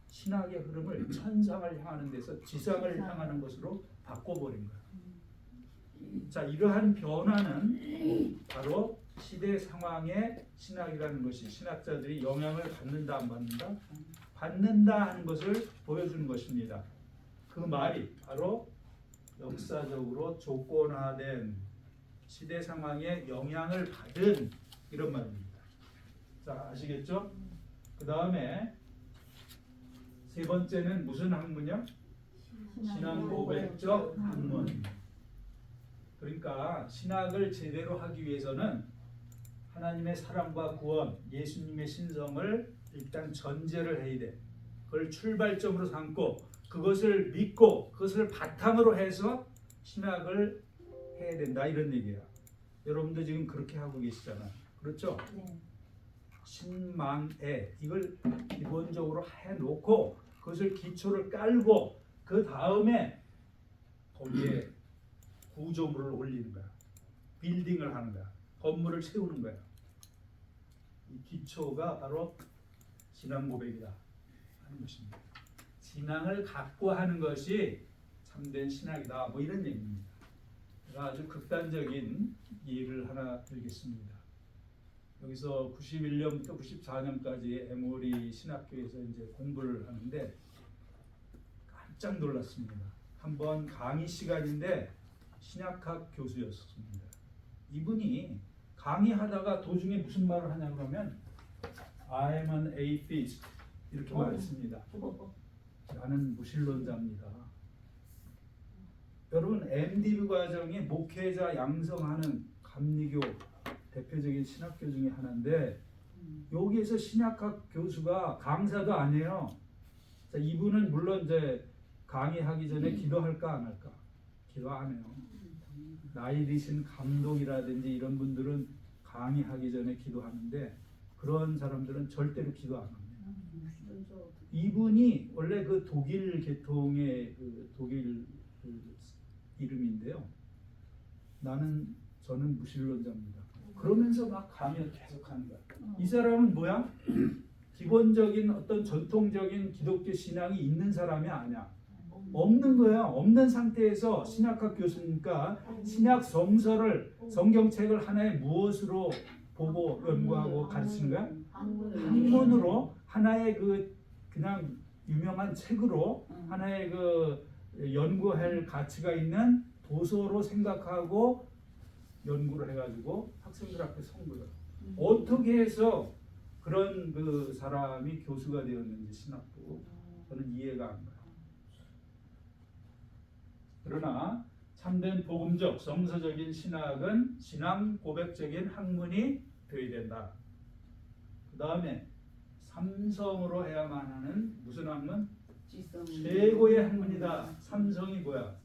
Speaker 1: 신학의 흐름을 천상을 향하는 데서 지상을 향하는 것으로 바꿔버린 거야. 자, 이러한 변화는 바로 시대 상황의 신학이라는 것이, 신학자들이 영향을 받는다 안 받는다? 받는다 하는 것을 보여주는 것입니다. 그 말이 바로 역사적으로 조건화된 시대 상황에 영향을 받은 이런 말입니다. 자, 아시겠죠? 그 다음에 세 번째는 무슨 학문이요? 신앙 고백적 학문. 그러니까 신학을 제대로 하기 위해서는 하나님의 사랑과 구원, 예수님의 신성을 일단 전제를 해야 돼. 그걸 출발점으로 삼고 그것을 믿고 그것을 바탕으로 해서 신학을 해야 된다, 이런 얘기야. 여러분도 지금 그렇게 하고 계시잖아요. 그렇죠?
Speaker 2: 네.
Speaker 1: 신망에 이걸 기본적으로 해놓고 그것을 기초를 깔고 그 다음에 거기에 구조물을 올리는 거야. 빌딩을 하는 거야. 건물을 세우는 거야. 이 기초가 바로 신앙 고백이다 하는 것입니다. 신앙을 갖고 하는 것이 참된 신학이다, 뭐 이런 얘기입니다. 제가 아주 극단적인 예를 하나 들겠습니다. 여기서 91년부터 94년까지 에모리 신학교에서 이제 공부를 하는데 깜짝 놀랐습니다. 한번 강의 시간인데 신약학 교수였습니다. 이분이 강의하다가 도중에 무슨 말을 하냐 그러면 I'm an atheist 이렇게 말했습니다. 나는 무신론자입니다. 여러분, MDB 과정이 목회자 양성하는 감리교 대표적인 신학교 중에 하나인데 여기에서 신약학 교수가 강사도 아니에요. 자, 이분은 물론 이제 강의하기 전에 기도할까 안 할까? 기도 안 해요. 나이 드신 감독이라든지 이런 분들은 강의하기 전에 기도하는데 그런 사람들은 절대로 기도 안 합니다. 이분이 원래 그 독일 계통의 그 독일 그 이름인데요. 저는 무신론자입니다. 그러면서 막 강의를 계속하는 거야. 이 사람은 뭐야? 기본적인 어떤 전통적인 기독교 신앙이 있는 사람이 아니야. 없는 거야. 없는 상태에서 신학학 교수니까 신약 성서를, 성경책을 하나의 무엇으로 보고 연구하고 가르치는 거야? 학문으로, 하나의 그냥 유명한 책으로, 하나의 그 연구할 가치가 있는 도서로 생각하고 연구를 해가지고 학생들 앞에 선거예요. 어떻게 해서 그런 그 사람이 교수가 되었는지 신학부 저는 이해가 안 가요. 그러나 참된 복음적 성서적인 신학은 신앙 고백적인 학문이 되어야 된다. 그 다음에 삼성으로 해야만 하는 무슨 학문? 최고의 학문이다. 삼성이 뭐야?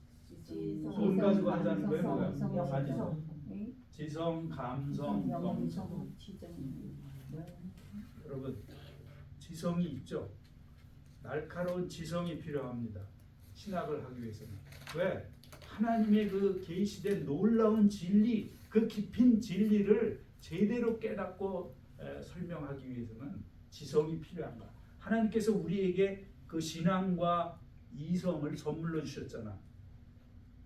Speaker 1: 돈 가지고 하자는 거예요, 뭐야? 아니죠. 지성, 감성, 영성. 여러분, 지성이 있죠. 날카로운 지성이 필요합니다. 신학을 하기 위해서는. 왜? 하나님의 그 계시된 놀라운 진리, 그 깊은 진리를 제대로 깨닫고 설명하기 위해서는 지성이 필요한 거야. 하나님께서 우리에게 그 신앙과 이성을 선물로 주셨잖아.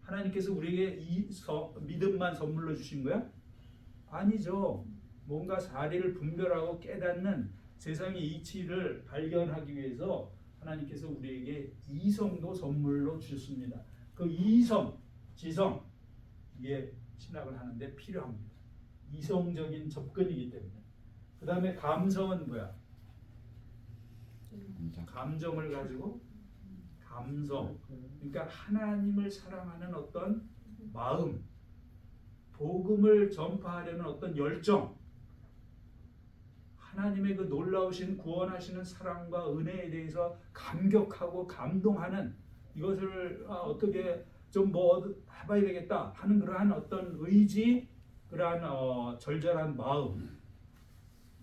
Speaker 1: 하나님께서 우리에게 믿음만 선물로 주신 거야? 아니죠. 뭔가 사리를 분별하고 깨닫는 세상의 이치를 발견하기 위해서 하나님께서 우리에게 이성도 선물로 주셨습니다. 그 이성, 지성, 이게 신학을 하는데 필요합니다. 이성적인 접근이기 때문에. 그 다음에 감성은 뭐야? 감정을 가지고 감성, 그러니까 하나님을 사랑하는 어떤 마음, 복음을 전파하려는 어떤 열정, 하나님의 그 놀라우신 구원하시는 사랑과 은혜에 대해서 감격하고 감동하는 이것을 어떻게 좀 뭐 해봐야 되겠다 하는 그러한 어떤 의지, 그러한 절절한 마음,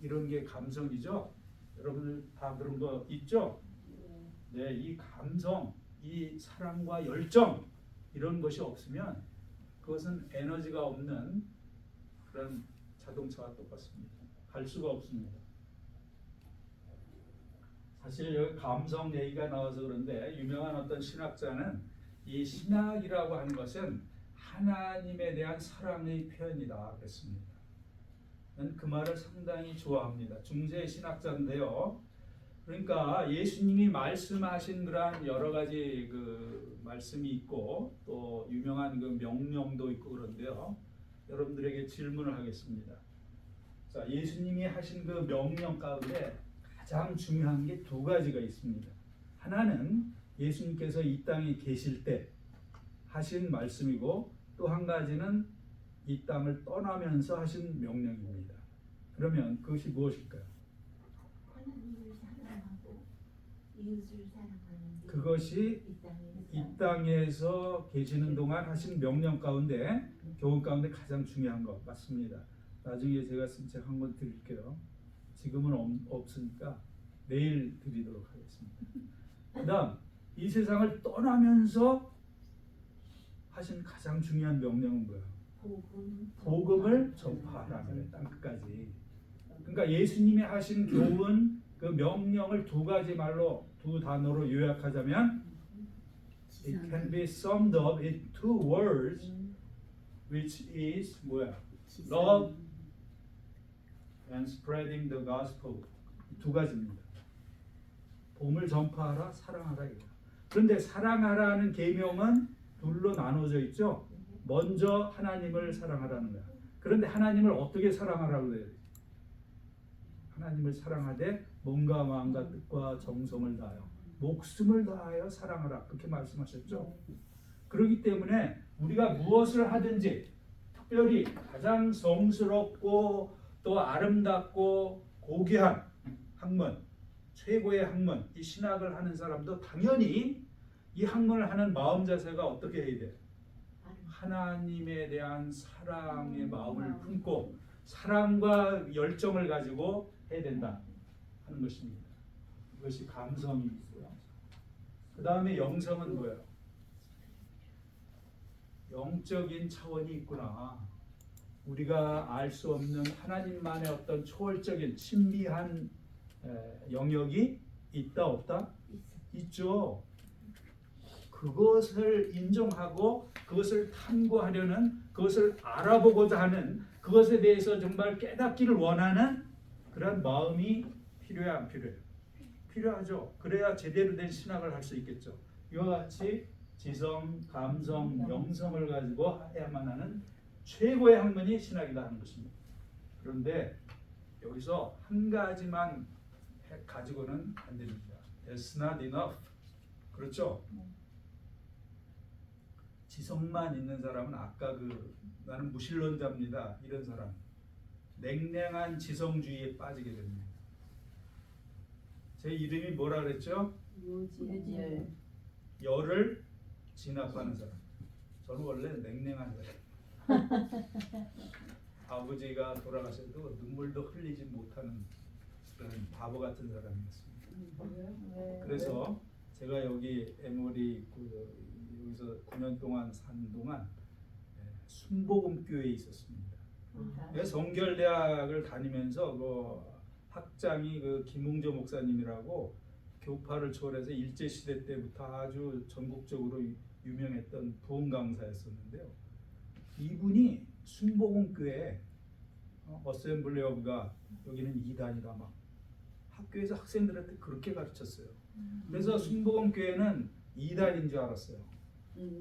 Speaker 1: 이런 게 감성이죠. 여러분들 다 그런 거 있죠? 네, 이 감성, 이 사랑과 열정, 이런 것이 없으면 그것은 에너지가 없는 그런 자동차와 똑같습니다. 갈 수가 없습니다. 사실 여기 감성 얘기가 나와서 그런데 유명한 어떤 신학자는 이 신학이라고 하는 것은 하나님에 대한 사랑의 표현이다 그랬습니다. 저는 그 말을 상당히 좋아합니다. 중세 신학자인데요. 그러니까 예수님이 말씀하신 그러한 여러 가지 그 말씀이 있고 또 유명한 그 명령도 있고 그런데요. 여러분들에게 질문을 하겠습니다. 자, 예수님이 하신 그 명령 가운데 가장 중요한 게 두 가지가 있습니다. 하나는 예수님께서 이 땅에 계실 때 하신 말씀이고 또 한 가지는 이 땅을 떠나면서 하신 명령입니다. 그러면 그것이 무엇일까요?
Speaker 2: 하나님을 사랑하고 이웃을 사랑하는 게
Speaker 1: 그것이 이 땅에서 계시는 동안 하신 명령 가운데 교훈 가운데 가장 중요한 것 맞습니다. 나중에 제가 쓴 책 한 권 드릴게요. 지금은 없으니까 내일 드리도록 하겠습니다. 그다음 이 세상을 떠나면서 하신 가장 중요한 명령은 뭐예요? 복음을 전파하라는 거예요. 땅 끝까지. 그러니까 예수님이 하신 교훈 그 명령을 두 가지 말로 두 단어로 요약하자면 it can be summed up in two words, which is 뭐야? Love and spreading the gospel. 두 가지입니다. 복음을 전파하라, 사랑하라 이거. 그런데 사랑하라는 계명은 둘로 나눠져 있죠. 먼저 하나님을 사랑하라는 거야. 그런데 하나님을 어떻게 사랑하라고 그래요? 하나님을 사랑하되 몸과 마음과 뜻과 정성을 다하여 목숨을 다하여 사랑하라 그렇게 말씀하셨죠. 그렇기 때문에 우리가 무엇을 하든지 특별히 가장 성스럽고 또 아름답고 고귀한 학문, 최고의 학문, 이 신학을 하는 사람도 당연히 이 학문을 하는 마음 자세가 어떻게 해야 돼요? 하나님에 대한 사랑의 마음을 품고 사랑과 열정을 가지고 해야 된다 하는 것입니다. 이것이 감성이고요. 그 다음에 영성은 뭐예요? 영적인 차원이 있구나. 우리가 알 수 없는 하나님만의 어떤 초월적인 신비한 영역이 있다 없다? 있죠. 그것을 인정하고 그것을 탐구하려는, 그것을 알아보고자 하는, 그것에 대해서 정말 깨닫기를 원하는 그런 마음이 필요해 안 필요해요? 필요하죠. 그래야 제대로 된 신학을 할 수 있겠죠. 이와 같이 지성, 감성, 영성을 가지고 해야만 하는 최고의 학문이 신학이다 하는 것입니다. 그런데 여기서 한 가지만 가지고는 안 됩니다. It's not enough. 그렇죠? 지성만 있는 사람은 아까 나는 무신론자입니다. 이런 사람 냉랭한 지성주의에 빠지게 됩니다. 제 이름이 뭐라 그랬죠?
Speaker 2: 요지열.
Speaker 1: 열을 진압하는 사람. 저는 원래 냉랭한 사람. 아버지가 돌아가셔도 눈물도 흘리지 못하는 그런 바보 같은 사람이었습니다. 그래서 제가 여기 에모리 여기서 9년 동안 산 동안 순복음교회에 있었습니다. 성결대학을 다니면서 학장이 김웅조 목사님이라고 교파를 초월해서 일제시대 때부터 아주 전국적으로 유명했던 부흥 강사였었는데요. 이분이 순복음교회 어셈블리 오브가 여기는 이단이다 막 학교에서 학생들한테 그렇게 가르쳤어요. 그래서 순복음교회는 이단인 줄 알았어요.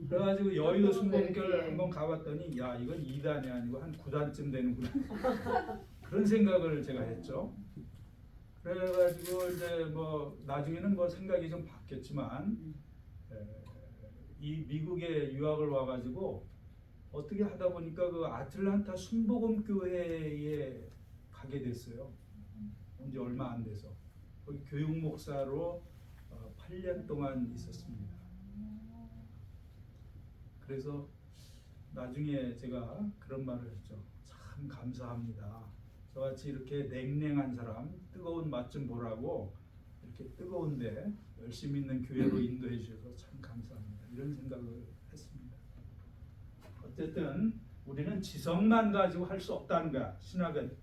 Speaker 1: 그래가지고 여의도 순복음교회를 한번 가봤더니 야 이건 이단이 아니고 한 9단쯤 되는구나 그런 생각을 제가 했죠. 그래가지고 이제 나중에는 생각이 좀 바뀌었지만 이 미국에 유학을 와가지고 어떻게 하다 보니까 그 아틀란타 순복음 교회에 가게 됐어요. 온지 얼마 안 돼서 거기 교육 목사로 8년 동안 있었습니다. 그래서 나중에 제가 그런 말을 했죠. 참 감사합니다. 저같이 이렇게 냉랭한 사람, 뜨거운 맛 좀 보라고 이렇게 뜨거운데 열심히 있는 교회로 인도해 주셔서 참 감사합니다. 이런 생각을 했습니다. 어쨌든 우리는 지성만 가지고 할 수 없다는 거야. 신학은.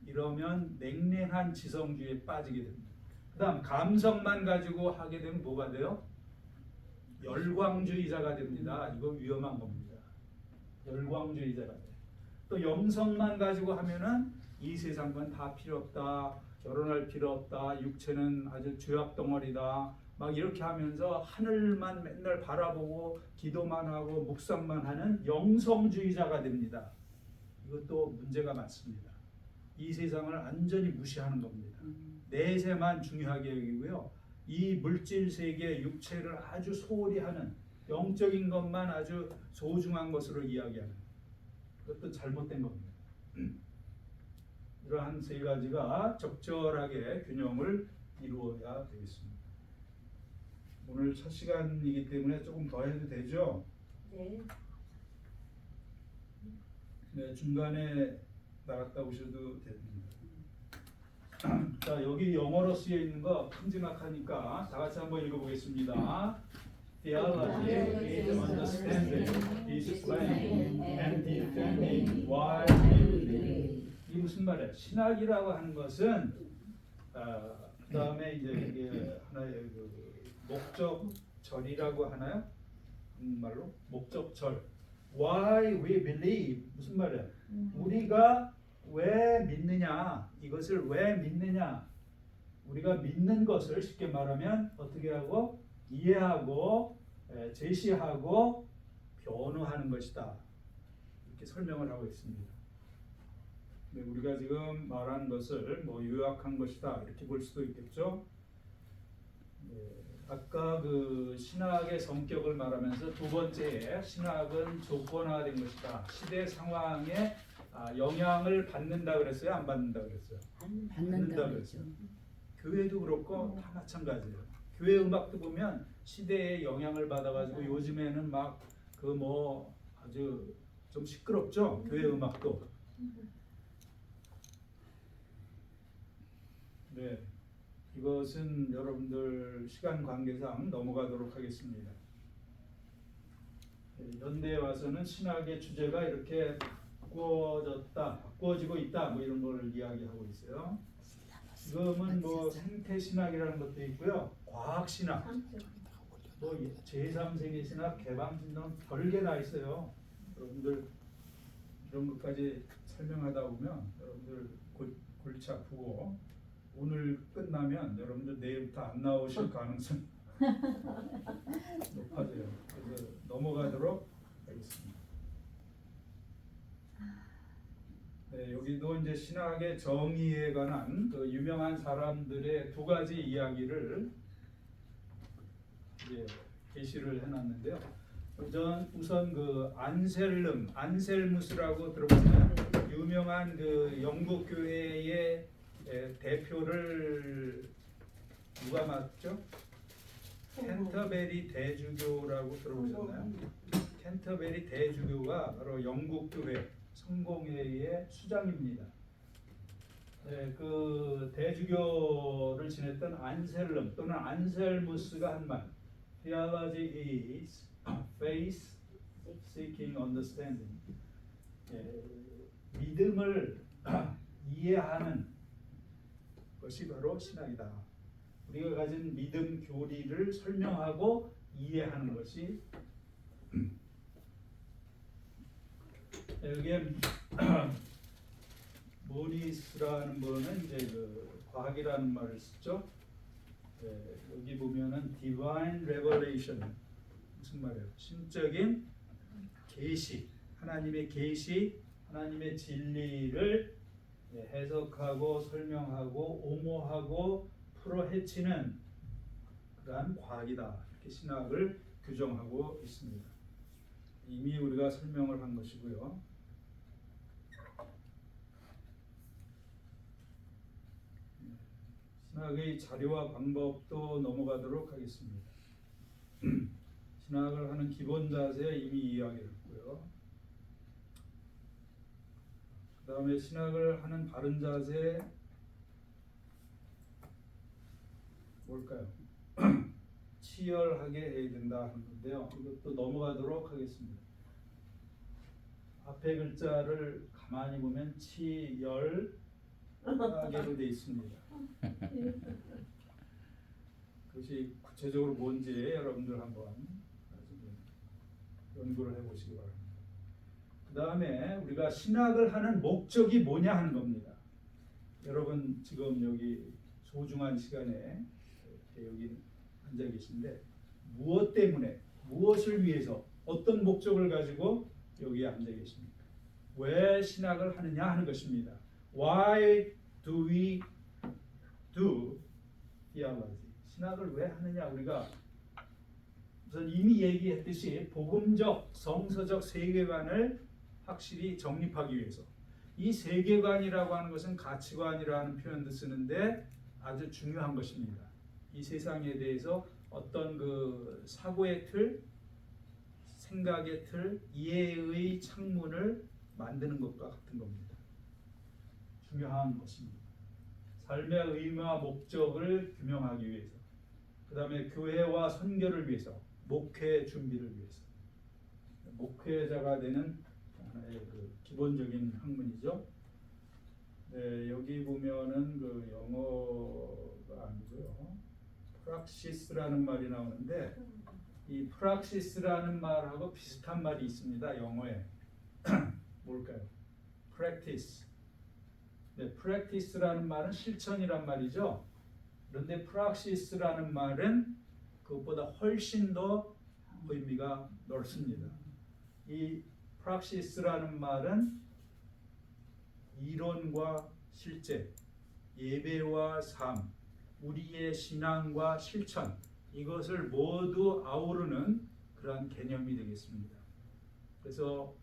Speaker 1: 이러면 냉랭한 지성주의에 빠지게 됩니다. 그 다음 감성만 가지고 하게 되면 뭐가 돼요? 열광주의자가 됩니다. 이거 위험한 겁니다. 열광주의자가 돼요. 또 영성만 가지고 하면은 이 세상은 다 필요 없다. 결혼할 필요 없다. 육체는 아주 죄악 덩어리다. 막 이렇게 하면서 하늘만 맨날 바라보고 기도만 하고 묵상만 하는 영성주의자가 됩니다. 이것도 문제가 많습니다. 이 세상을 완전히 무시하는 겁니다. 내세만 중요하게 여기고요. 이 물질 세계 육체를 아주 소홀히 하는 영적인 것만 아주 소중한 것으로 이야기하는 그것도 잘못된 겁니다. 이러한 세 가지가 적절하게 균형을 이루어야 되겠습니다. 오늘 첫 시간이기 때문에 조금 더 해도 되죠?
Speaker 2: 네.
Speaker 1: 네, 중간에 나갔다 오셔도 됩니다. 자, 여기 영어로 쓰여 있는 거 큼지막하니까 다 같이 한번 읽어보겠습니다. Theology is understanding, explaining, and defending why we believe. 이게 무슨 말이야? 신학이라고 하는 것은 그 다음에 이제 이게 하나의 그 목적절이라고 하나요? 말로 목적절. Why we believe 무슨 말이야? 우리가 왜 믿느냐? 이것을 왜 믿느냐? 우리가 믿는 것을 쉽게 말하면 어떻게 하고 이해하고 제시하고 변호하는 것이다. 이렇게 설명을 하고 있습니다. 네, 우리가 지금 말한 것을 뭐 요약한 것이다 이렇게 볼 수도 있겠죠. 네, 아까 그 신학의 성격을 말하면서 두 번째에 신학은 조건화된 것이다. 시대 상황에 영향을 받는다 그랬어요? 안 받는다 그랬어요? 받는다 그랬어요. 교회도 그렇고 다 마찬가지예요. 교회 음악도 보면 시대에 영향을 받아가지고 요즘에는 막 그 뭐 아주 좀 시끄럽죠? 교회 음악도. 네, 이것은 여러분들 시간 관계상 넘어가도록 하겠습니다. 현대에 와서는 신학의 주제가 이렇게 바꿔지고 있다, 뭐 이런 걸 이야기하고 있어요. 지금은 뭐 생태 신학이라는 것도 있고요, 과학 신학, 뭐 제3세계 신학, 개방 신학 별게 다 있어요. 여러분들 이런 것까지 설명하다 보면 여러분들 골치 아프고 오늘 끝나면 여러분들 내일부터 안 나오실 가능성 높아져요. 그래서 넘어가도록 하겠습니다. 네, 여기도 이제 신학의 정의에 관한 그 유명한 사람들의 두 가지 이야기를 이제 게시를 해놨는데요. 우선 그 안셀무스라고 들어보면 유명한 그 영국 교회의 대표를 누가 맡죠? 캔터베리 대주교라고 들어보셨나요? 캔터베리 대주교가 바로 영국 교회 성공회의 수장입니다. 네, 그 대주교를 지냈던 안셀름 또는 안셀무스가 한 말, Theology is faith seeking understanding. 믿음을 이해하는 것이 바로 신학이다. 우리가 가진 믿음 교리를 설명하고 이해하는 것이 여기에 모리스라는 분은 이제 그 과학이라는 말을 쓰죠. 여기 보면은 divine revelation 무슨 말이에요? 신적인 계시, 하나님의 계시, 하나님의 진리를 해석하고 설명하고 옹호하고 풀어헤치는 그러한 과학이다 이렇게 신학을 규정하고 있습니다. 이미 우리가 설명을 한 것이고요. 신학의 자료와 방법도 넘어가도록 하겠습니다. 신학을 하는 기본 자세 이미 이야기했고요. 그 다음에 신학을 하는 바른 자세 뭘까요? 치열하게 해야 된다 하는 건데요. 이것도 넘어가도록 하겠습니다. 앞에 글자를 가만히 보면 치열하게로 되어 있습니다. 그것이 구체적으로 뭔지 여러분들 한번 나중에 연구를 해보시기 바랍니다. 그 다음에 우리가 신학을 하는 목적이 뭐냐 하는 겁니다. 여러분 지금 여기 소중한 시간에 여기 앉아 계신데 무엇 때문에 무엇을 위해서 어떤 목적을 가지고 여기 앉아 계십니까? 왜 신학을 하느냐 하는 것입니다. Why do we do theology? 신학을 왜 하느냐? 우리가 우선 이미 얘기했듯이 복음적 성서적 세계관을 확실히 정립하기 위해서 이 세계관이라고 하는 것은 가치관이라는 표현도 쓰는데 아주 중요한 것입니다. 이 세상에 대해서 어떤 그 사고의 틀, 생각의 틀, 이해의 창문을 만드는 것과 같은 겁니다. 중요한 것입니다. 삶의 의미와 목적을 규명하기 위해서, 그 다음에 교회와 선교를 위해서, 목회 준비를 위해서, 목회자가 되는 하나의 그 기본적인 학문이죠. 네, 여기 보면은 그 영어가 아니고요, 프락시스라는 말이 나오는데 이 프락시스라는 말하고 비슷한 말이 있습니다. 영어에 뭘까요? practice. 네, practice라는 말은 실천이란 말이죠. 그런데 praxis라는 말은 그것보다 훨씬 더 의미가 넓습니다. 이 praxis라는 말은 이론과 실제, 예배와 삶, 우리의 신앙과 실천, 이것을 모두 아우르는 그러한 개념이 되겠습니다. 그래서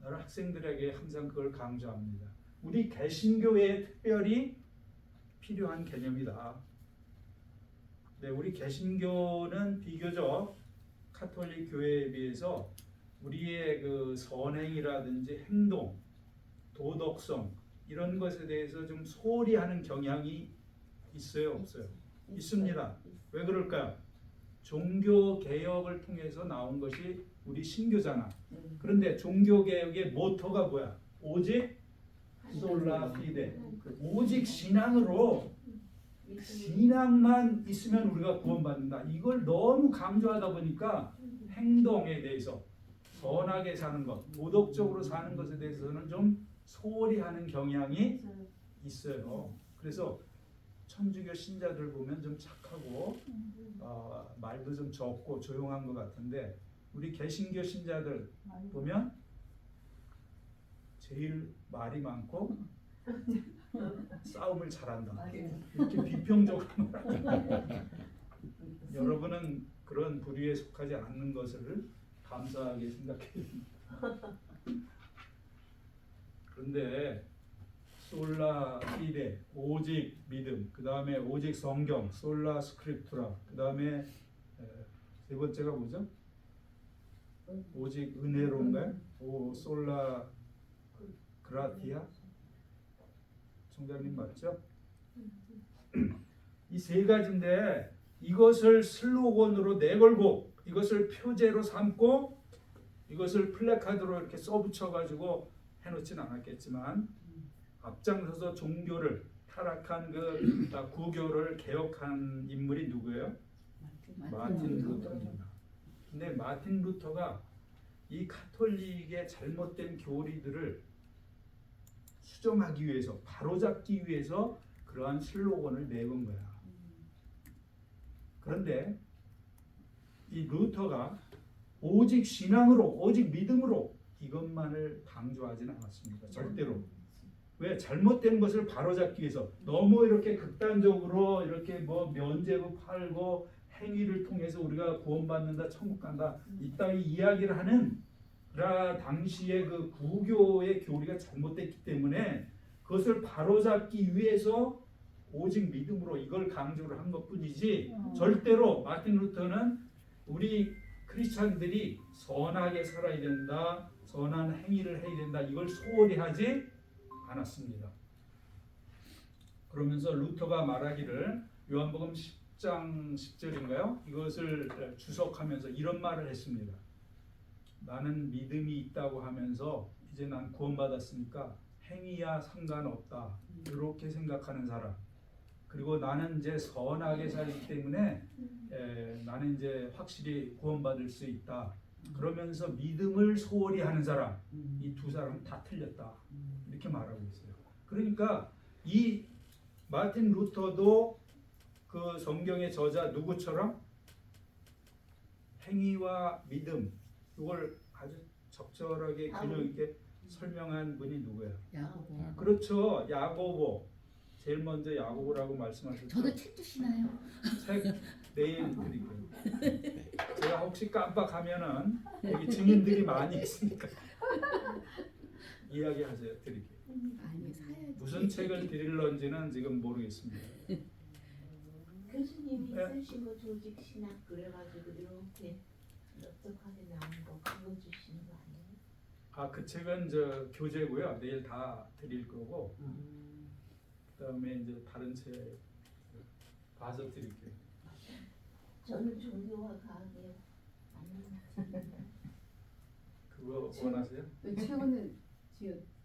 Speaker 1: 나는 학생들에게 항상 그걸 강조합니다. 우리 개신교회에 특별히 필요한 개념이다. 네, 우리 개신교는 비교적 카톨릭 교회에 비해서 우리의 그 선행이라든지 행동, 도덕성 이런 것에 대해서 좀 소홀히 하는 경향이 있어요, 없어요? 있습니다. 왜 그럴까요? 종교 개혁을 통해서 나온 것이 우리 신교잖아. 그런데 종교 개혁의 모토가 뭐야? 오직 솔라 피데. 오직 신앙으로 신앙만 있으면 우리가 구원받는다. 이걸 너무 강조하다 보니까 행동에 대해서 선하게 사는 것, 도덕적으로 사는 것에 대해서는 좀 소홀히 하는 경향이 있어요. 그래서 천주교 신자들 보면 좀 착하고 말도 좀 적고 조용한 것 같은데 우리 개신교 신자들 보면 제일 말이 많고 싸움을 잘한다. 이렇게 비평적으로 말합니다. 여러분은 그런 부류에 속하지 않는 것을 감사하게 생각해야 됩니다. 그런데 솔라 피데, 오직 믿음, 그 다음에 오직 성경, 솔라 스크립투라, 그 다음에 세 번째가 뭐죠? 오직 은혜로인가요? 오 솔라 그라티아? 총장님 맞죠? 이 세 가지인데 이것을 슬로건으로 내걸고 이것을 표제로 삼고 이것을 플래카드로 이렇게 써붙여 가지고 해놓지는 않았겠지만 앞장서서 종교를 타락한 그 구교를 개혁한 인물이 누구예요? 마틴 루터입니다. 근데 마틴 루터가 이 카톨릭의 잘못된 교리들을 수정하기 위해서 바로잡기 위해서 그러한 슬로건을 내건 거야. 그런데 이 루터가 오직 신앙으로 오직 믿음으로 이것만을 강조하지는 않았습니다. 절대로. 왜? 잘못된 것을 바로잡기 위해서 너무 이렇게 극단적으로 이렇게 뭐 면죄부 팔고 행위를 통해서 우리가 구원받는다, 천국 간다 이따위 이야기를 하는 당시의 그 구교의 교리가 잘못됐기 때문에 그것을 바로잡기 위해서 오직 믿음으로 이걸 강조를 한 것뿐이지 절대로 마틴 루터는 우리 크리스찬들이 선하게 살아야 된다, 선한 행위를 해야 된다 이걸 소홀히 하지 않았습니다. 그러면서 루터가 말하기를 요한복음 10장 10절인가요? 이것을 주석하면서 이런 말을 했습니다. 나는 믿음이 있다고 하면서 이제 난 구원받았으니까 행위야 상관없다 이렇게 생각하는 사람, 그리고 나는 이제 선하게 살기 때문에 나는 이제 확실히 구원받을 수 있다 그러면서 믿음을 소홀히 하는 사람, 이 두 사람은 다 틀렸다 이렇게 말하고 있어요. 그러니까 이 마틴 루터도 그 성경의 저자 누구처럼 행위와 믿음 이걸 아주 적절하게 균형 있게 설명한 분이 누구예요?
Speaker 3: 야고보.
Speaker 1: 그렇죠. 야고보. 제일 먼저 야고보라고 말씀하셨죠.
Speaker 3: 저도 책 주시나요?
Speaker 1: 책 내일 드릴게요. 제가 혹시 깜빡하면은 여기 증인들이 많이 있으니까 이야기하세요. 드릴게요.
Speaker 3: 아니 사야지.
Speaker 1: 무슨 책을 드릴런지는 지금 모르겠습니다.
Speaker 2: 교수님이
Speaker 1: 네.
Speaker 2: 쓰신 거 조직 신학 그래가지고 이렇게 넉넉하게 나온 거 그거 주시는 거 아니에요?
Speaker 1: 아, 그 책은 저 교재고요. 내일 다 드릴 거고. 그다음에 이제 다른 책 봐서 드릴게요.
Speaker 2: 저는 종교와 과학에 맞는
Speaker 1: 그거 원하세요?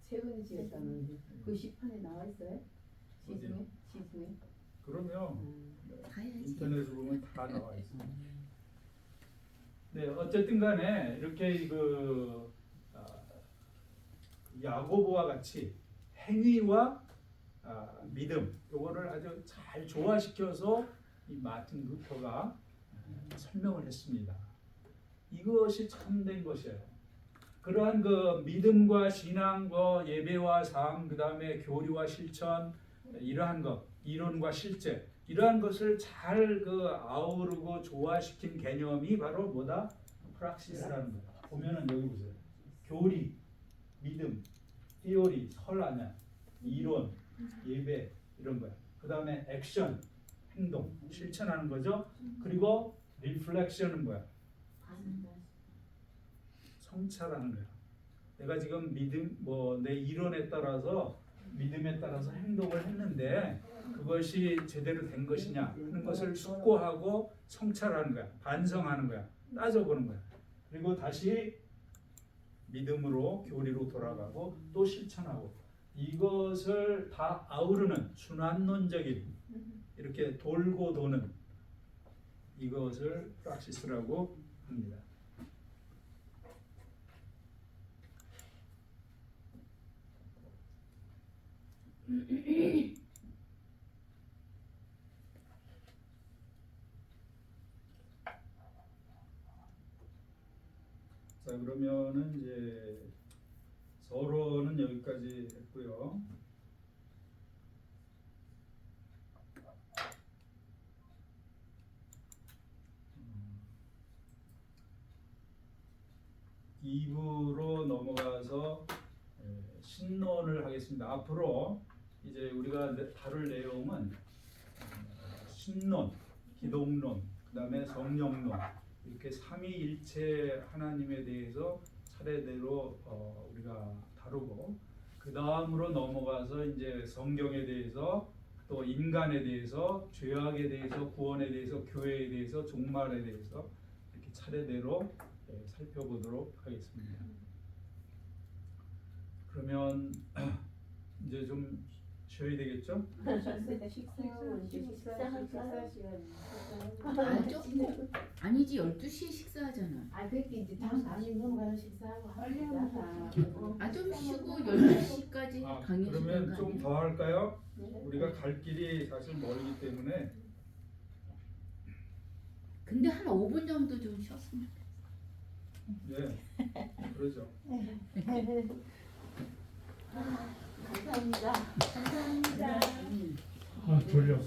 Speaker 4: 최근에 지었다는 그 시판에 나와 있어요? 시중에? 시중에?
Speaker 1: 그러면
Speaker 3: 사야지.
Speaker 1: 인터넷에 보면 다 나와 있어요. 네, 어쨌든 간에 이렇게 야고보와 같이 행위와 믿음 요거를 아주 잘 조화시켜서 이 마틴 루터가 설명을 했습니다. 이것이 참된 것이에요. 그러한 그 믿음과 신앙과 예배와 삶, 그 다음에 교리와 실천, 이러한 것, 이론과 실제, 이러한 것을 잘 아우르고 조화시킨 개념이 바로 뭐다? 프락시스라는 거예요. 보면은 여기 보세요. 교리, 믿음, 티오리, 설아냐, 이론, 예배 이런 거야. 그 다음에 액션, 행동, 실천하는 거죠. 그리고 리플렉션은 뭐야? 성찰하는 거야. 내가 지금 믿음, 내 이론에 따라서 믿음에 따라서 행동을 했는데 그것이 제대로 된 것이냐 하는 것을 숙고하고 성찰하는 거야. 반성하는 거야. 따져보는 거야. 그리고 다시 믿음으로 교리로 돌아가고 또 실천하고 이것을 다 아우르는 순환론적인 이렇게 돌고 도는 이것을 프락시스라고 합니다. 자, 그러면은 이제 서론은 여기까지 했고요. (2부로) 넘어가서 신론을 하겠습니다. 앞으로 이제 우리가 다룰 내용은 신론, 기독론, 그 다음에 성령론 이렇게 삼위일체 하나님에 대해서 차례대로 우리가 다루고 그 다음으로 넘어가서 이제 성경에 대해서 또 인간에 대해서 죄악에 대해서 구원에 대해서 교회에 대해서 종말에 대해서 이렇게 차례대로 살펴보도록 하겠습니다. 그러면 이제 좀 쉬어야 되겠죠?
Speaker 2: 식사 시간.
Speaker 3: 아 조금 아니지 12시에 식사하잖아.
Speaker 2: 아 그렇게 이제 다음 넘어가서 식사하고
Speaker 4: 빨리
Speaker 2: 합니다.
Speaker 3: 아 좀 쉬고 12시까지
Speaker 1: 아,
Speaker 3: 강의
Speaker 1: 그러면
Speaker 3: 시간
Speaker 1: 좀 더 할까요? 우리가 갈 길이 사실 멀기 때문에
Speaker 3: 근데 한 5분 정도 좀 쉬었으면
Speaker 1: 네, 그러죠.
Speaker 2: 감사합니다. 감사합니다.
Speaker 1: 아, 졸려.